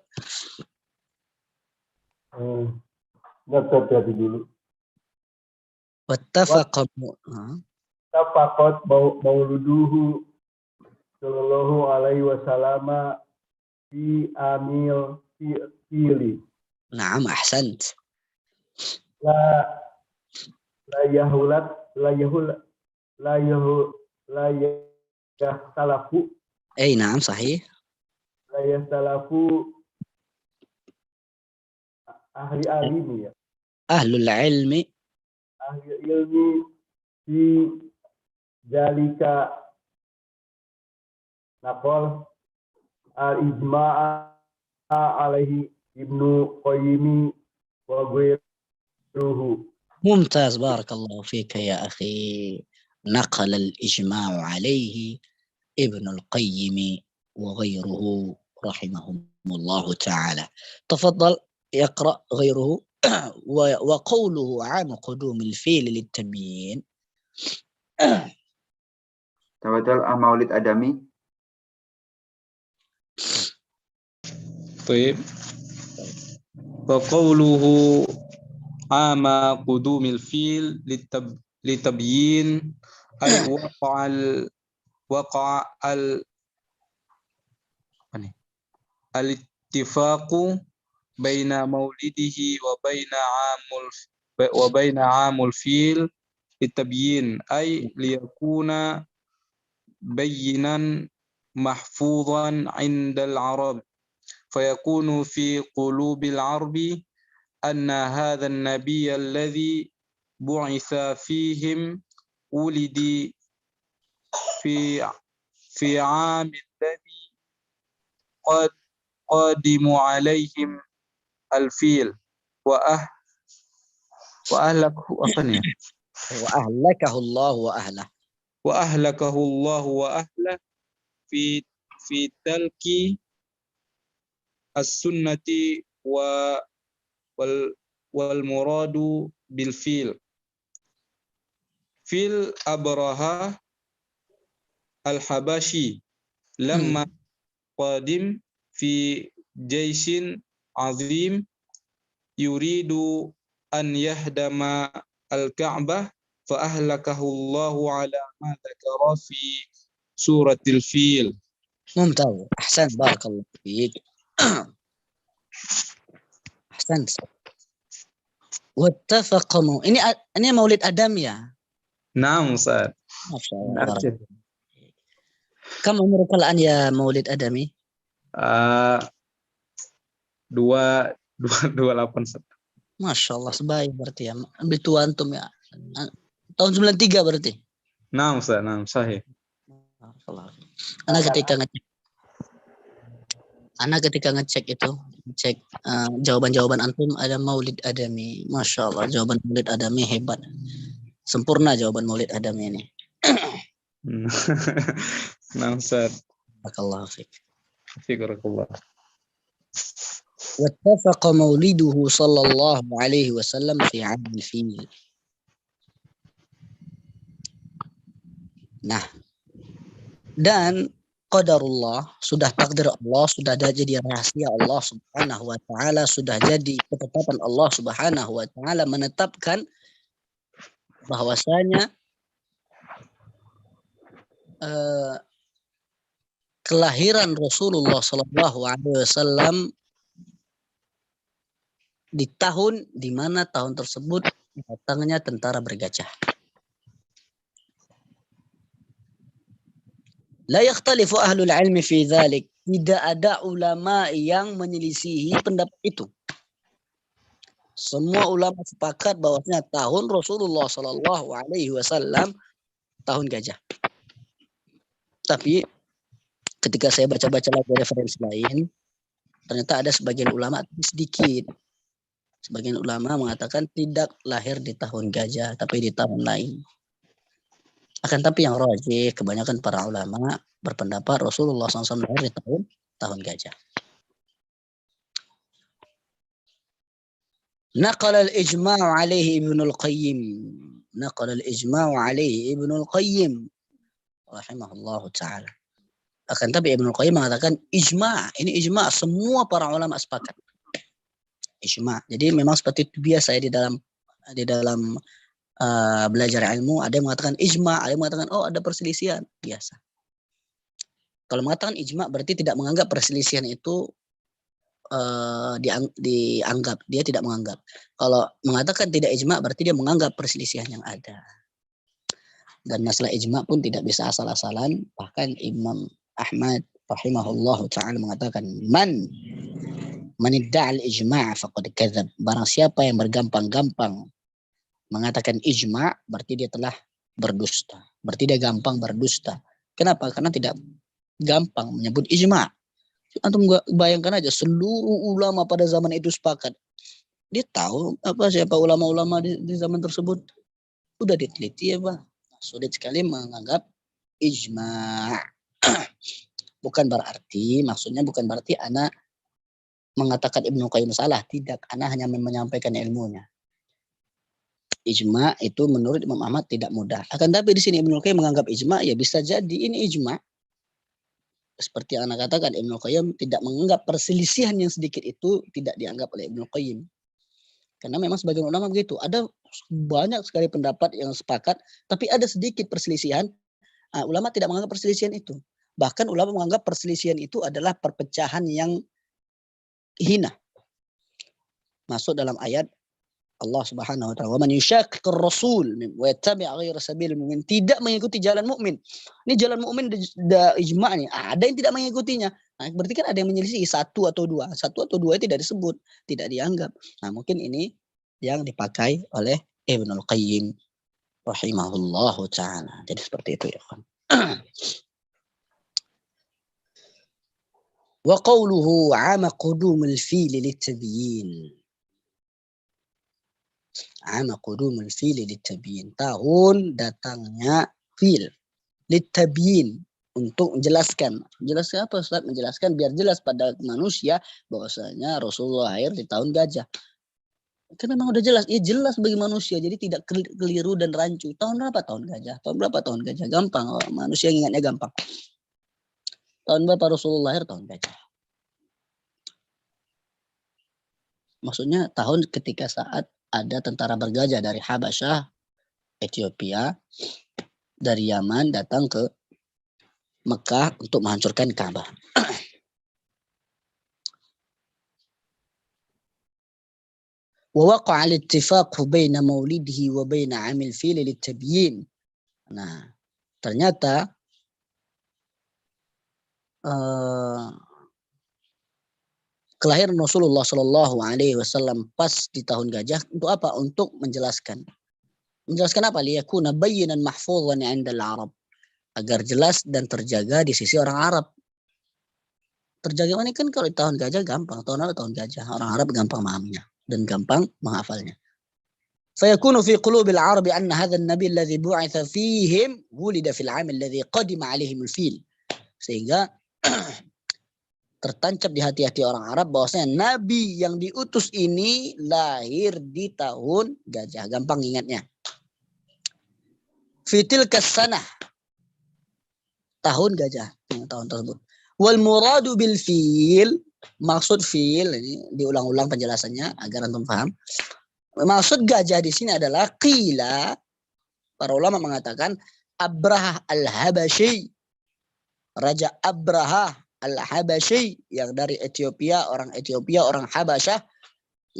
Hati dulu. Wattafaqat mauluduhu sallallahu alaihi wasallam fi amil fili. Naam, ahsant. La yahtalafu. Naam, sahih. La yahtalafu ahli ilmi ya. Ahlul ilmi. Ahli ilmi fi jalika naqol al-ijma'a alaihi Ibnu Qayyimi wa ghairuhu. ممتاز بارك الله فيك يا أخي. نقل الإجماع عليه ابن القيم وغيره رحمهم الله تعالى. تفضل يقرأ غيره. وقوله عن قدوم الفيل للتبيين. Tafadhal Maulid Adami. طيب وقوله عام قدوم الفيل لتبيين أي وقع الاتفاق بين مولده وبين عام الفيل للتبيين أي ليكون بينا محفوظا عند العرب فيكون في قلوب العرب أن هذا النبي الذي بعث فيهم ولد في عام الذي قادم عليهم الفيل وأهلكه الله وأهله في تلك السنة والمراد بالفيل فيل أبرهة الحبشي لما قادم في جيش عظيم يريد أن يهدم الكعبة فأهلكه الله على ما ذكر في سورة الفيل. ممتاز أحسنت بارك الله فيك. أحسنت. واتفقوا ini Maulid Adam ya? نعم أستاذ. ما شاء الله بارك الله. كم عمرك الآن يا مولد أدمي؟ 28. Masya Allah sebaik berarti ya. Lebih tua antum ya. Tahun 93 berarti. نعم أستاذ نعم صحيح. Anak ketika ngecek itu, cek jawaban-jawaban antum ada Maulid Adami. Masya Allah jawaban Maulid Adami hebat. Sempurna jawaban Maulid Adami ini. نعم أستاذ. Barakallahu fiik. فيك الله. واتفق مولده صلى الله عليه وسلم في عام الفيل. Nah, dan qadarullah, sudah takdir Allah, sudah jadi rahasia Allah Subhanahu wa taala, sudah jadi ketetapan Allah Subhanahu wa taala menetapkan bahwasanya kelahiran Rasulullah sallallahu alaihi wasallam di tahun di mana tahun tersebut datangnya tentara bergajah. La yakhtalifu ahlul ilmi fi dzalik. Tidak ada ulama yang menyelisihi pendapat itu. Semua ulama sepakat bahwasanya tahun Rasulullah sallallahu alaihi wasallam tahun gajah. Tapi ketika saya baca-baca lagi referensi lain, ternyata ada sebagian ulama sedikit. Sebagian ulama mengatakan tidak lahir di tahun gajah, tapi di tahun lain. Akan tapi yang rajih, kebanyakan para ulama berpendapat Rasulullah SAW lahir di tahun gajah. Naqal al-ijma' alaihi Ibnu al-Qayyim. Naqal al-ijma' alaihi Ibnu al-Qayyim rahimahullahu taala. Akan tapi Ibnu al-Qayyim mengatakan ijma', ini ijma' semua para ulama sepakat. Ijma'. Jadi memang seperti itu biasa ya di dalam belajar ilmu, ada yang mengatakan ijma', ada yang mengatakan oh ada perselisihan, biasa. Kalau mengatakan ijma' berarti tidak menganggap perselisihan itu dianggap, dia tidak menganggap. Kalau mengatakan tidak ijma' berarti dia menganggap perselisihan yang ada. Dan masalah ijma' pun tidak bisa asal-asalan. Bahkan Imam Ahmad rahimahullahu ta'ala mengatakan man idda'al ijma' faqad kadzab. Barang siapa yang bergampang-gampang mengatakan ijma' berarti dia telah berdusta. Berarti dia gampang berdusta. Kenapa? Karena tidak gampang menyebut ijma'. Antum bayangkan aja seluruh ulama pada zaman itu sepakat. Dia tahu siapa ulama-ulama di zaman tersebut. Udah diteliti ya Pak. Sulit sekali menganggap ijma'. Maksudnya bukan berarti anak mengatakan Ibnu Qayyim salah. Tidak, anak hanya menyampaikan ilmunya. Ijma' itu menurut Imam Ahmad tidak mudah. Akan tapi di sini Ibnu Qayyim menganggap ijma', ya bisa jadi ini ijma'. Seperti yang anak katakan, Ibnu Qayyim tidak menganggap perselisihan yang sedikit itu tidak dianggap oleh Ibnu Qayyim. Karena memang sebagian ulama begitu. Ada banyak sekali pendapat yang sepakat, tapi ada sedikit perselisihan. Ulama tidak menganggap perselisihan itu. Bahkan ulama menganggap perselisihan itu adalah perpecahan yang hina. Masuk dalam ayat Allah Subhanahu wa taala, "Wa man yushaqiqir rasul wa yattabi' ghayra sabilil mu'min", tidak mengikuti jalan mukmin. Ini jalan mukmin ijma' nih. Ada yang tidak mengikutinya. Nah, berarti kan ada yang menyelisih satu atau dua. Satu atau dua tidak disebut, tidak dianggap. Nah, mungkin ini yang dipakai oleh Ibnul Qayyim rahimahullahu taala. Jadi seperti itu ya, kan. Wa qawluhu 'ama qudumul fil litabyin. Ama qudumul fil litabyin, tahun datangnya fil litabyin, untuk menjelaskan. Menjelaskan apa Ustaz? Menjelaskan biar jelas pada manusia bahwasanya Rasulullah lahir di tahun gajah. Kan memang udah jelas, jelas bagi manusia, jadi tidak keliru dan rancu. Tahun berapa tahun gajah? Tahun berapa tahun gajah? Gampang, manusia ingatnya gampang. Tahun berapa Rasulullah lahir? Tahun gajah. Maksudnya tahun ketika saat ada tentara bergajah dari Habasyah, Ethiopia, dari Yaman datang ke Mekah untuk menghancurkan Ka'bah. Wa waqa'a al-ittifaq baina maulidihi wa baina 'amil fil litabyin. Nah, ternyata kelahiran Rasulullah Shallallahu Alaihi Wasallam pas di tahun gajah untuk apa? Untuk menjelaskan. Menjelaskan apa? Liyakuna bayyinan mahfuzan 'inda al-Arab, agar jelas dan terjaga di sisi orang Arab. Terjaga ini kan kalau di tahun gajah gampang, tahun apa tahun gajah, orang Arab gampang memahaminya dan gampang menghafalnya. Fayakunu fi qulubil Arab anna hadha an-nabi alladhi bu'itha fihim wulida fil 'am alladhi qadima 'alaihim al-fil. Sehingga tertancap di hati-hati orang Arab bahwasanya nabi yang diutus ini lahir di tahun gajah. Gampang ingatnya. Fitil kasanah, tahun gajah, tahun tersebut. Wal muradu bil fil, maksud fil ini diulang-ulang penjelasannya agar antum paham. Maksud gajah di sini adalah qila, para ulama mengatakan Abraha al-Habasyi, Raja Abraha al-Habasyi yang dari Ethiopia, orang Habasyah,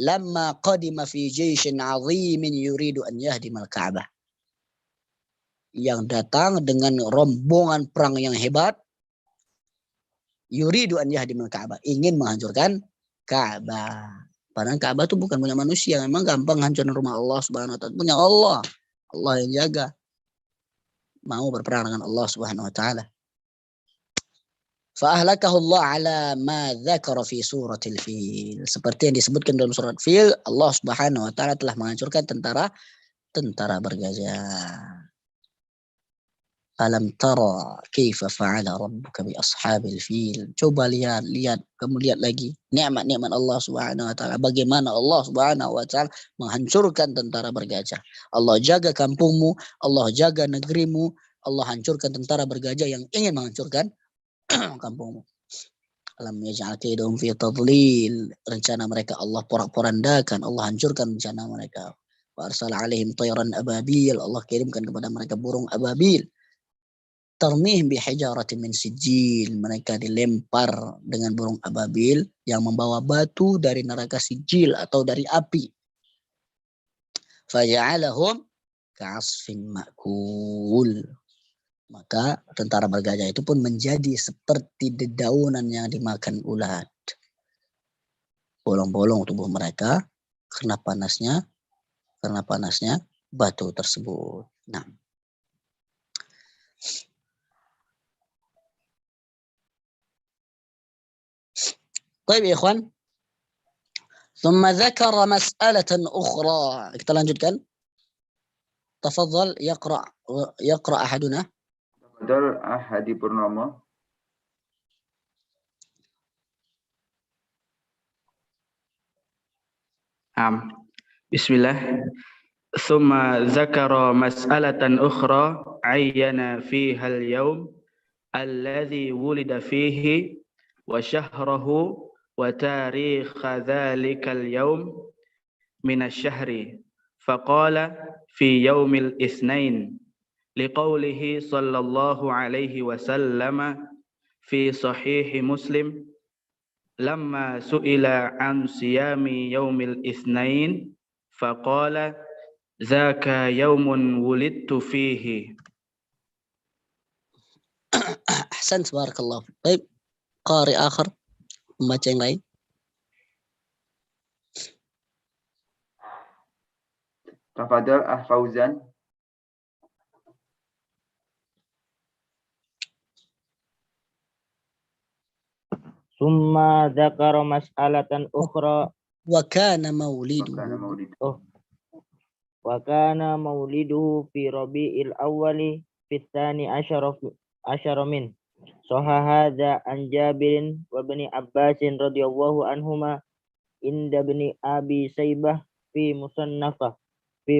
lamma qadima fi jayshin 'azimin yuridu an yahdimal Ka'bah, yang datang dengan rombongan perang yang hebat, yuridu an yahdimal Ka'bah, ingin menghancurkan Ka'bah. Padahal Ka'bah itu bukan punya manusia, memang gampang hancurin rumah Allah Subhanahu wa taala, punya Allah. Allah yang jaga. Mau berperang dengan Allah Subhanahu wa taala. Fa'ahlakahu Allah ala ma dzakara fi suratil fil. Seperti yang disebutkan dalam surat Fil, Allah Subhanahu wa taala telah menghancurkan tentara bergajah. Alam tara kaifa fa'ala rabbuka bi ashabil fil. Coba lihat, kamu lihat lagi nikmat-nikmat Allah Subhanahu wa taala, bagaimana Allah Subhanahu wa taala menghancurkan tentara bergajah. Allah jaga kampungmu, Allah jaga negerimu, Allah hancurkan tentara bergajah yang ingin menghancurkan kampungmu. Alam yaj'al kaidahum fi tadlil. Rencana mereka Allah porak-porandakan, Allah hancurkan rencana mereka. Wa arsala alaihim tayran ababil. Allah kirimkan kepada mereka burung ababil. Tarmihim bihijaratin min sijil. Mereka dilempar dengan burung ababil yang membawa batu dari neraka sijil atau dari api. Faja'alahum ka'asfin ma'kul. Maka tentara bergajah itu pun menjadi seperti dedaunan yang dimakan ulat. Bolong-bolong tubuh mereka karena panasnya batu tersebut. Nah, Baik ya ikhwan. ثم ذكر مسألة أخرى. Kita lanjutkan. تفضل يقرأ أحدنا. Tafadhal Ahadi Purnomo. Bismillah. ثم ذكر مسألة أخرى عين فيها اليوم الذي ولد فيه وشهره وتاريخ ذلك اليوم من الشهر فقال في يوم الاثنين لقوله صلى الله عليه وسلم في صحيح مسلم لما سئل عن صيام يوم الاثنين فقال ذاك يوم ولدت فيه. أحسنت بارك الله فيك. طيب قارئ آخر membaca yang lain. Tafadhal Fauzan. ثم ذكر مسألة أخرى وكان مولده. وكان مولده في ربيع الأول في الثاني عشر منه. صح هذا عن جابر وابن عباس رضي الله عنهما عند ابن أبي شيبة في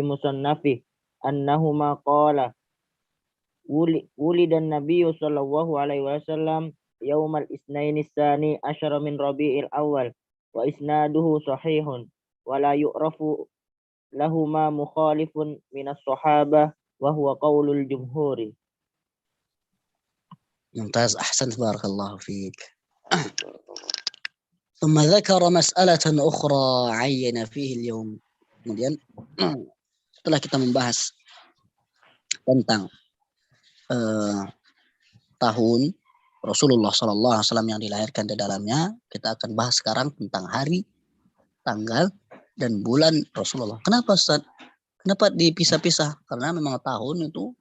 مصنفه أنهما قال ولد النبي صلى الله عليه وسلم يوم الاثنين الثاني عشر من ربيع الأول وإسناده صحيح ولا يعرف لهما مخالف من الصحابة وهو قول الجمهور. ممتاز أحسنت بارك الله فيك. ثم ذكر مسألة أخرى عين فيه اليوم. Kemudian setelah kita membahas tentang tahun Rasulullah SAW yang dilahirkan di dalamnya, kita akan bahas sekarang tentang hari, tanggal, dan bulan Rasulullah. Kenapa Ustaz? Kenapa dipisah-pisah? Karena memang tahun itu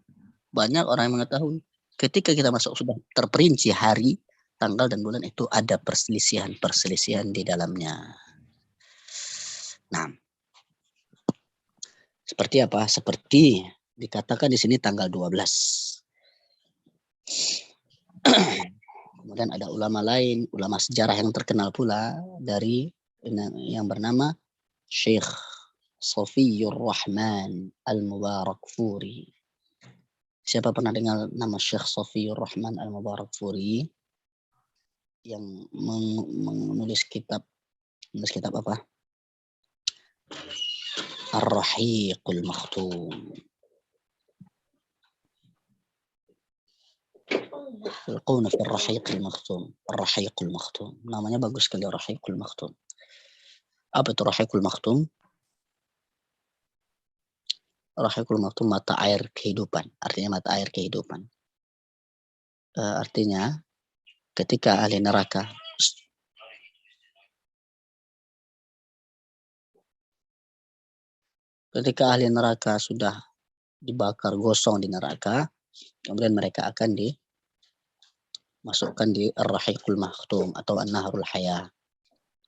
banyak orang yang mengetahui. Ketika kita masuk sudah terperinci hari, tanggal, dan bulan itu ada perselisihan di dalamnya. Nah, seperti apa? Seperti dikatakan di sini tanggal 12. Kemudian ada ulama lain, ulama sejarah yang terkenal pula dari yang bernama Syekh Safiyur Rahman Al-Mubarakfuri. Siapa pernah dengar nama Syekh Safiyur Rahman Al-Mubarakfuri yang menulis kitab apa? Ar-Rahiqul Makhtum. Al-Qawna fi Ar-Rahiqul Makhtum. Ar-Rahiqul Makhtum. Namanya bagus sekali, Ar-Rahiqul Makhtum. Apa itu Rahiqul Makhtum? Rahiqul Makhtum mata air kehidupan. Artinya mata air kehidupan. Artinya ketika ahli neraka sudah dibakar gosong di neraka, kemudian mereka akan dimasukkan di Ar-Rahiqul Makhtum atau An-Nahrul Hayah,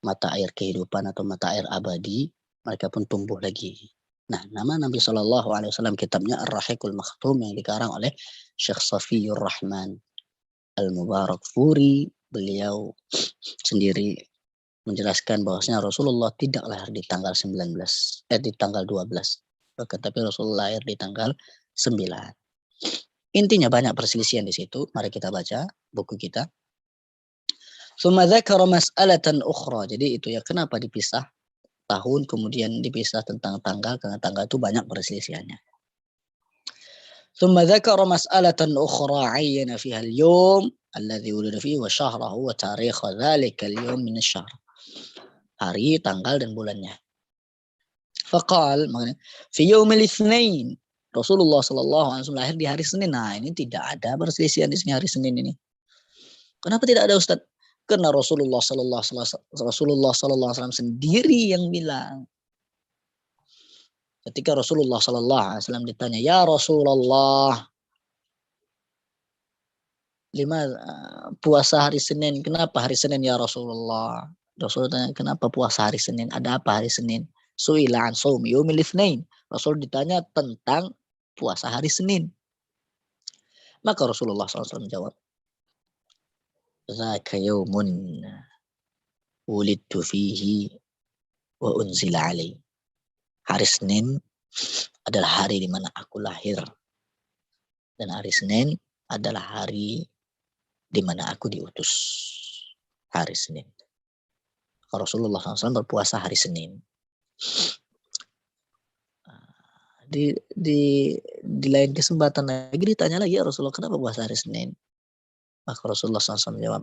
mata air kehidupan atau mata air abadi. Mereka pun tumbuh lagi. Nah, nama Nabi SAW kitabnya Ar-Rahiqul Makhtum yang dikarang oleh Syekh Safiyur Rahman Al-Mubarakfuri. Beliau sendiri menjelaskan bahwasanya Rasulullah tidak lahir di tanggal 12, tetapi Rasulullah lahir di tanggal 9. Intinya banyak perselisihan di situ. Mari kita baca buku kita. Tsumma dzakara mas'alatan ukhra. Jadi itu ya kenapa dipisah tahun kemudian dipisah tentang tanggal, karena tanggal itu banyak perselisihannya. Tsumma dzakara mas'alatan ukhra 'ayyana fiha al-yawm alladhi wulida fihi wa shahrahu wa tarikh dzalika al-yawm min asy-syahr. Hari, tanggal, dan bulannya. Faqal, fi yaum al-itsnain. Rasulullah SAW lahir di hari Senin. Nah, ini tidak ada perselisihan di sini hari Senin ini. Kenapa tidak ada, Ustaz? Karena Rasulullah SAW sendiri yang bilang. Ketika Rasulullah SAW ditanya, ya Rasulullah, puasa hari Senin, kenapa hari Senin ya Rasulullah? Rasul tanya, kenapa puasa hari Senin? Ada apa hari Senin? Su'ila an shaumi yaumil itsnain. Rasul ditanya tentang puasa hari Senin. Maka Rasulullah SAW menjawab, "Dzaka yaumun wulidtu fihi wa unzila alai." Hari Senin adalah hari di mana aku lahir. Dan hari Senin adalah hari di mana aku diutus. Hari Senin. Rasulullah SAW berpuasa hari Senin. Di lain kesempatan lagi ditanya lagi, ya Rasulullah, kenapa puasa hari Senin? Maka Rasulullah SAW menjawab,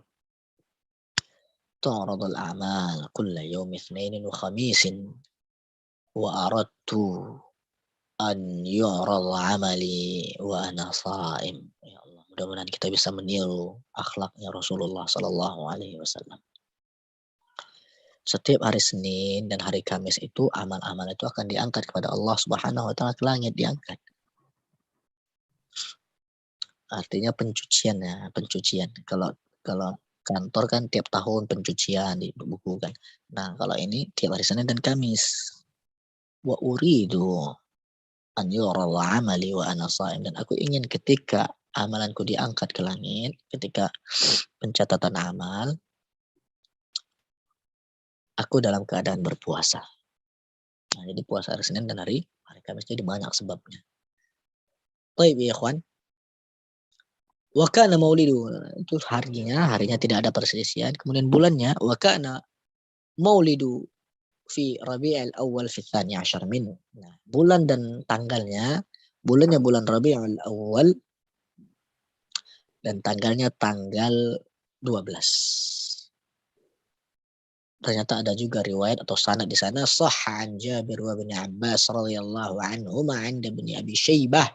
"Tu'radul a'mal kulla yawmi itsnainin wa khamisin wa aradtu an yu'rad 'amali wa ana sha'im." Ya Allah, mudah-mudahan kita bisa meniru akhlaknya Rasulullah sallallahu alaihi wasallam. Setiap hari Senin dan hari Kamis itu amal-amal itu akan diangkat kepada Allah Subhanahu wa taala ke langit, diangkat. Artinya pencucian ya, pencucian. Kalau kantor kan tiap tahun pencucian dibukukan. Nah, kalau ini tiap hari Senin dan Kamis. Wa uridu an yu'rad 'amali wa ana sha'im, dan aku ingin ketika amalanku diangkat ke langit, ketika pencatatan amal, aku dalam keadaan berpuasa. Nah, jadi puasa hari Senin dan hari Kamis jadi banyak sebabnya. Baik ya ikhwan. Wa kana maulidu, itu harinya tidak ada perselisihan. Kemudian bulannya wa kana maulidu fi Rabi'il Awal fi tsani asyar min. Nah, bulan dan tanggalnya, bulannya bulan Rabi'ul Awal dan tanggalnya tanggal 12. Ternyata ada juga riwayat atau sanad di sana, sahha an Jabir wa bin Abbas radhiyallahu anhuma 'inda Ibnu Abi Syaibah,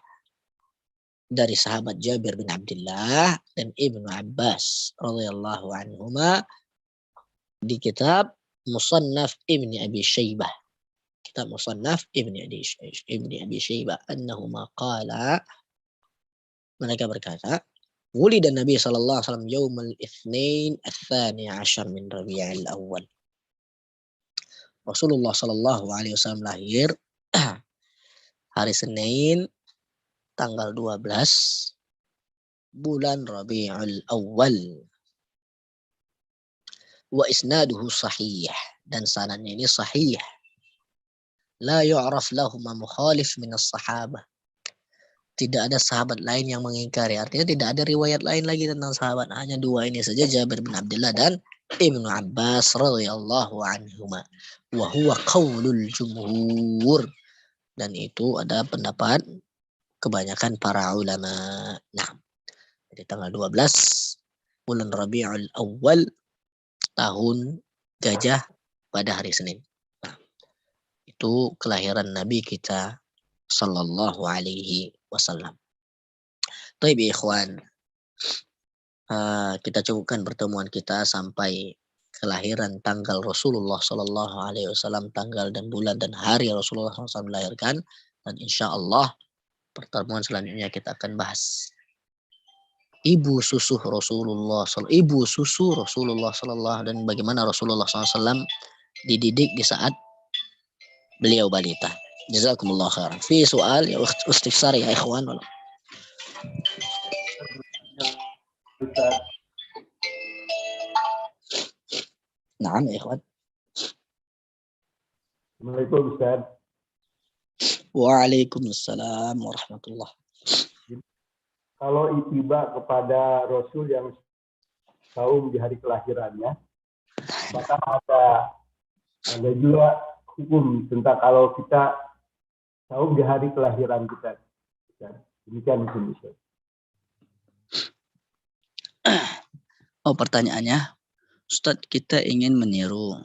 dari sahabat Jabir bin Abdullah dan Ibnu Abbas radhiyallahu anhuma di kitab Musannaf Ibnu Abi Syaibah. Kitab Musannaf Ibnu Abi Syaibah annahuma qala, mereka berkata, wulida Nabi sallallahu alaihi wasallam yaumul itsnain ats-tsani asyar min Rabi'il Awal. Rasulullah sallallahu alaihi wasallam lahir hari Senin tanggal 12 bulan Rabi'ul Awal. Wa isnaduhu sahih, dan sanadnya ini sahih. La yu'raf lahuma mukhalif minas sahabah. Tidak ada sahabat lain yang mengingkari. Artinya tidak ada riwayat lain lagi tentang sahabat. Hanya dua ini saja, Jabir bin Abdullah dan Ibnu Abbas radhiyallahu anhuma. Wa huwa qaulul jumhur. Dan itu ada pendapat kebanyakan para ulama. Nah, jadi tanggal 12 bulan Rabi'ul Awal tahun Gajah pada hari Senin. Nah, itu kelahiran Nabi kita sallallahu alaihi wasallam. Baik ikhwan, kita cukupkan pertemuan kita sampai kelahiran tanggal Rasulullah sallallahu alaihi wasallam, tanggal dan bulan dan hari Rasulullah SAW melahirkan, dan insya Allah pertemuan selanjutnya kita akan bahas ibu susu Rasulullah sallallahu, dan bagaimana Rasulullah SAW dididik di saat beliau balita. Jazakumullah khairan. Fi soal ya istifsar ya ikhwan. Naam ya ikhwan. Assalamualaikum Ustaz. Waalaikumsalam warahmatullah. Kalau ittiba kepada Rasul yang saum di hari kelahirannya, maka ada juga hukum tentang kalau kita saum di hari kelahiran kita. Demikian mungkin Ustaz. Oh, pertanyaannya, Ustadz, kita ingin meniru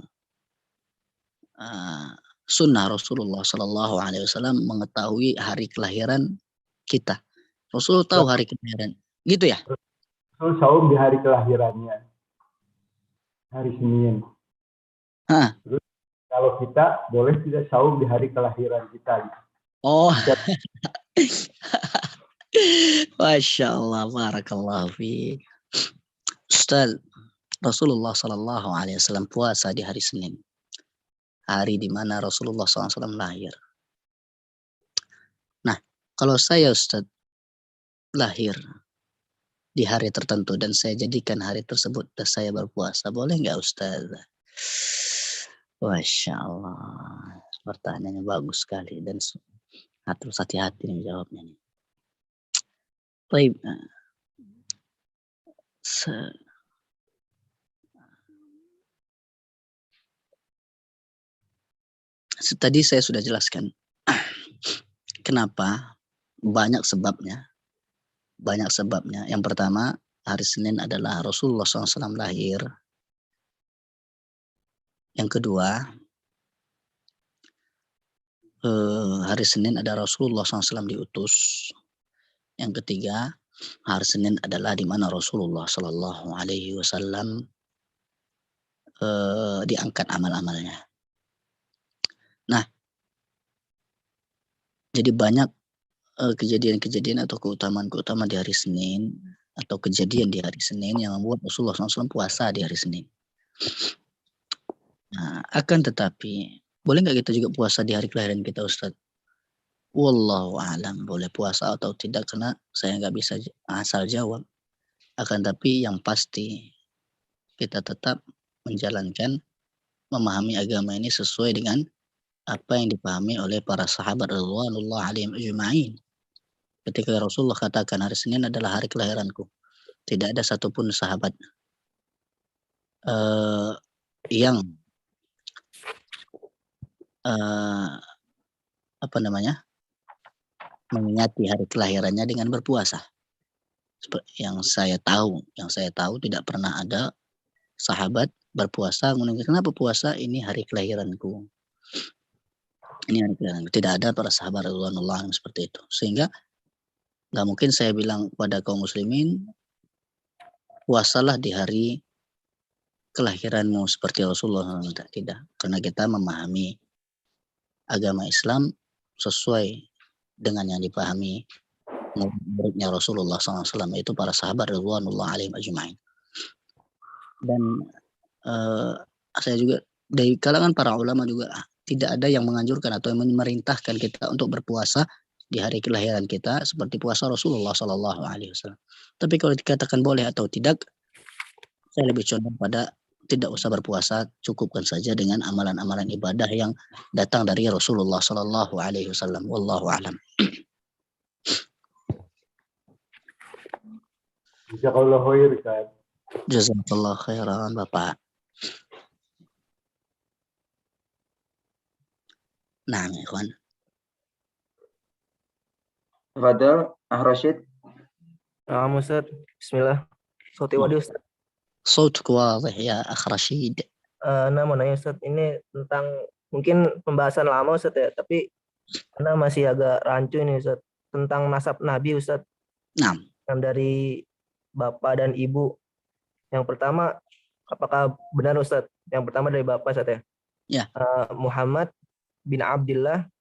sunnah Rasulullah Sallallahu Alaihi Wasallam mengetahui hari kelahiran kita. Rasul tahu hari kelahiran, gitu ya? Rasul saum di hari kelahirannya, hari Senin. Terus kalau kita boleh tidak saum di hari kelahiran kita. Oh, Masya Allah, barakallahu fiik. Ustaz, Rasulullah Shallallahu Alaihi Wasallam puasa di hari Senin, hari di mana Rasulullah SAW lahir. Nah, kalau saya Ustadz lahir di hari tertentu dan saya jadikan hari tersebut dan saya berpuasa, boleh nggak Ustadz? Masya Allah, pertanyaannya bagus sekali dan harus hati-hati nih jawabnya nih. Baik, tadi saya sudah jelaskan kenapa, banyak sebabnya. Yang pertama, hari Senin adalah Rasulullah SAW lahir. Yang kedua, hari Senin ada Rasulullah SAW diutus. Yang ketiga, hari Senin adalah di mana Rasulullah Shallallahu Alaihi Wasallam diangkat amal-amalnya. Nah, jadi banyak kejadian-kejadian atau keutamaan-keutamaan di hari Senin atau kejadian di hari Senin yang membuat Rasulullah SAW puasa di hari Senin. Nah, akan tetapi boleh nggak kita juga puasa di hari kelahiran kita, Ustadz? Wallahu a'lam, boleh puasa atau tidak, karena saya nggak bisa asal jawab. Akan tapi yang pasti kita tetap menjalankan, memahami agama ini sesuai dengan apa yang dipahami oleh para sahabat radhiyallahu alaihim ajma'in. Ketika Rasulullah katakan hari Senin adalah hari kelahiranku, tidak ada satupun sahabat yang mengingati hari kelahirannya dengan berpuasa. Yang saya tahu tidak pernah ada sahabat berpuasa menunjukkan kenapa puasa, ini hari kelahiranku. Ini hari kelahiranku. Tidak ada para sahabat radhiyallahu anhum seperti itu. Sehingga nggak mungkin saya bilang kepada kaum muslimin, puasalah di hari kelahiranmu seperti Rasulullah. Tidak. Karena kita memahami agama Islam sesuai dengan yang dipahami muridnya Rasulullah SAW, yaitu para sahabat radhiyallahu alaihim ajma'in. Dan saya juga dari kalangan para ulama juga tidak ada yang menganjurkan atau yang memerintahkan kita untuk berpuasa di hari kelahiran kita seperti puasa Rasulullah SAW. Tapi kalau dikatakan boleh atau tidak, saya lebih condong pada tidak usah berpuasa, cukupkan saja dengan amalan-amalan ibadah yang datang dari Rasulullah SAW. Wallahu a'lam. Jazakallah khair, Ustaz. Jazakallah khairan, Bapak. Nah, ikhwan. Tafadhal, Rashid. Ustaz. Bismillah. Sauti wadi Ustaz. Sautuk wadih ya Akh Rashid. Mau nanya Ustaz, ini tentang mungkin pembahasan lama Ustaz ya, tapi karena masih agak rancu ini Ustaz, tentang nasab Nabi Ustaz. Nah. Yang dari bapak dan ibu. Yang pertama, apakah benar Ustaz? Yang pertama dari bapak Ustaz ya? Ya. Muhammad bin Abdullah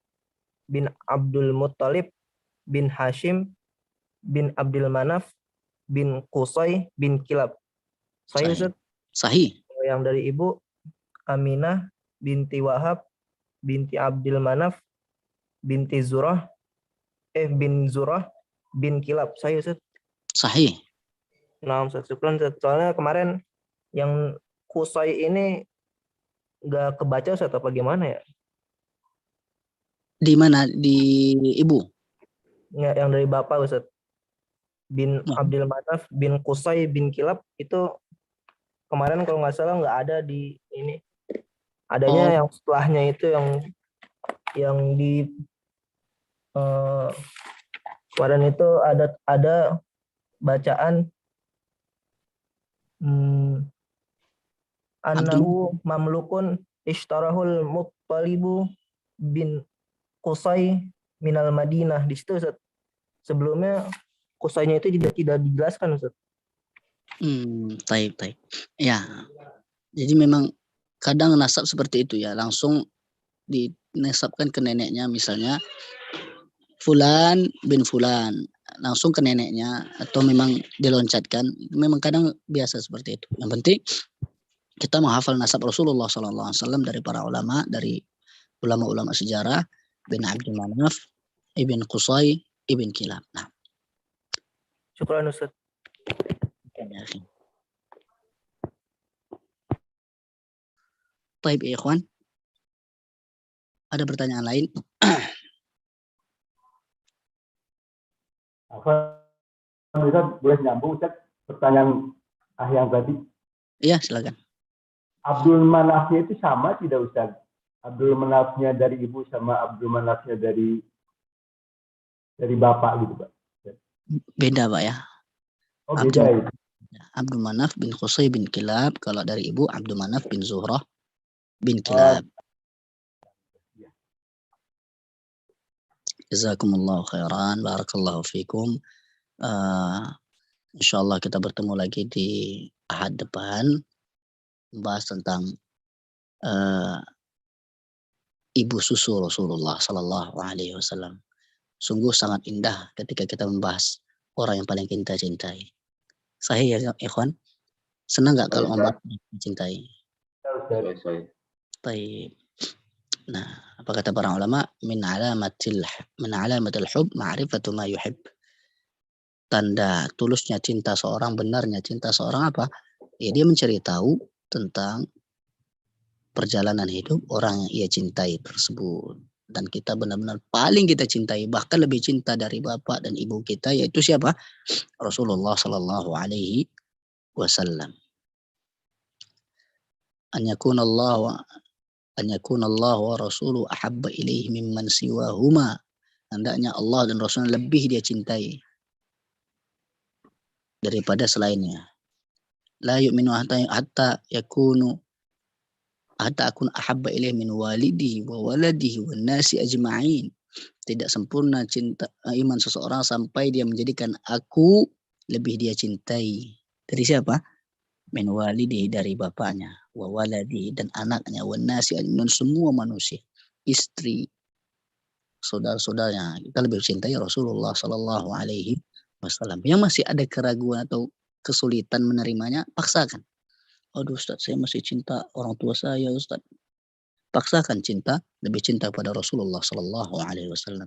bin Abdul Muttalib bin Hashim bin Abdul Manaf bin Qusay bin Kilab. Sahih Ustaz? Sahih. Yang dari ibu Aminah binti Wahab binti Abdul Manaf binti Zurah bin Zurah bin Kilab. Sahih Ustaz? Sahih. Nah, Ustaz, soalnya kemarin yang Qusay ini nggak kebaca Ustaz, apa gimana ya? Di mana? Di ibu? Ya, yang dari bapak Ustaz. Bin Abdul Manaf bin Qusay bin Kilab itu kemarin kalau nggak salah nggak ada di ini. Adanya yang setelahnya itu yang di kemarin itu ada bacaan annahu mamlukun ishtarahul Muttalibu bin Qusay minal Madinah. Di situ Ustaz. Sebelumnya Qusaynya itu tidak dijelaskan Ustaz. Taib. Ya. Jadi memang kadang nasab seperti itu ya, langsung dinasabkan ke neneknya, misalnya Fulan bin Fulan. langsung ke neneknya atau memang diloncatkan, memang kadang biasa seperti itu. Yang penting kita menghafal nasab Rasulullah SAW dari para ulama, dari ulama-ulama sejarah, bin Abdul Manaf, ibn Qusay, ibn Kilab. Nah, Syukran Ustaz. Baik, ikhwan. Ada pertanyaan lain? Apa Ustaz boleh nyambung Ustaz pertanyaan yang tadi? Iya, silakan. Abdul Manafnya itu sama tidak Ustaz? Abdul Manafnya dari ibu sama Abdul Manafnya dari bapak gitu Pak? Beda Pak ya. Oh beda ya. Abdul Manaf bin Qusay bin Kilab, kalau dari ibu Abdul Manaf bin Zuhrah bin Kilab. Jazakumullahu khairan, barakallahu fikum. Insyaallah kita bertemu lagi di Ahad depan, membahas tentang ibu susu Rasulullah Sallallahu Alaihi Wasallam. Sungguh sangat indah ketika kita membahas orang yang paling kita cintai. Sahih ya ikhwan? Senang nggak kalau membahas cintai? Baik. Nah, apa kata para ulama? Min alamatil hub ma'rifatu ma yuhib. Tanda tulusnya cinta seorang, benarnya cinta seorang apa? Ya, dia mencari tahu tentang perjalanan hidup orang yang ia cintai tersebut. Dan kita benar-benar paling kita cintai, bahkan lebih cinta dari bapak dan ibu kita, yaitu siapa? Rasulullah Sallallahu Alaihi Wasallam. An yakuna Allah wa rasuluhu ahabba ilaihi mimman siwahuma. Hendaknya Allah dan Rasulnya lebih dia cintai daripada selainnya. La yu'minu hatta akun ahabba ilaihi min walidihi wa waladihi wan nasi ajma'in. Tidak sempurna cinta iman seseorang sampai dia menjadikan aku lebih dia cintai. Dari siapa? Min walidihi, dari bapaknya, wa waladihi, dan anaknya, wan nasi ajma'in, semua manusia, istri, saudara-saudaranya. Kita lebih cintai Rasulullah Sallallahu Alaihi Wasallam. Yang masih ada keraguan atau kesulitan menerimanya, paksakan. Aduh Ustaz, saya masih cinta orang tua saya Ustaz. Paksakan cinta, lebih cinta pada Rasulullah Sallallahu Alaihi Wasallam.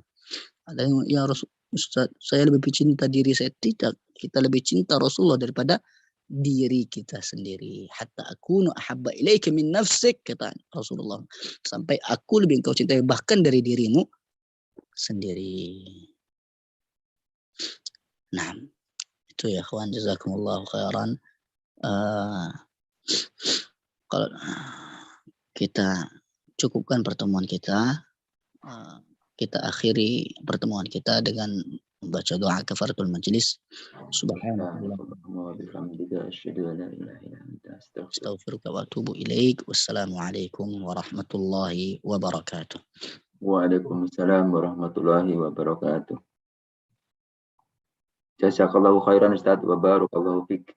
Ada yang, ya Ustaz, saya lebih cinta diri saya. Tidak, kita lebih cinta Rasulullah daripada diri kita sendiri. Hatta akunu ahabba ilaika min nafsik, kata Rasulullah. Sampai aku lebih engkau cintai bahkan dari dirimu sendiri. Nah, itu ya kawan, jazakumullahu khairan. Kalau kita cukupkan pertemuan kita, kita akhiri pertemuan kita dengan membaca doa kafaratul majlis. Subhanallah, astaghfiruka wa atubu ilaik. Wassalamualaikum warahmatullahi wabarakatuh. Waalaikumsalam warahmatullahi wabarakatuh. Jazakallahu khairan Ustaz wa barakallahu fik.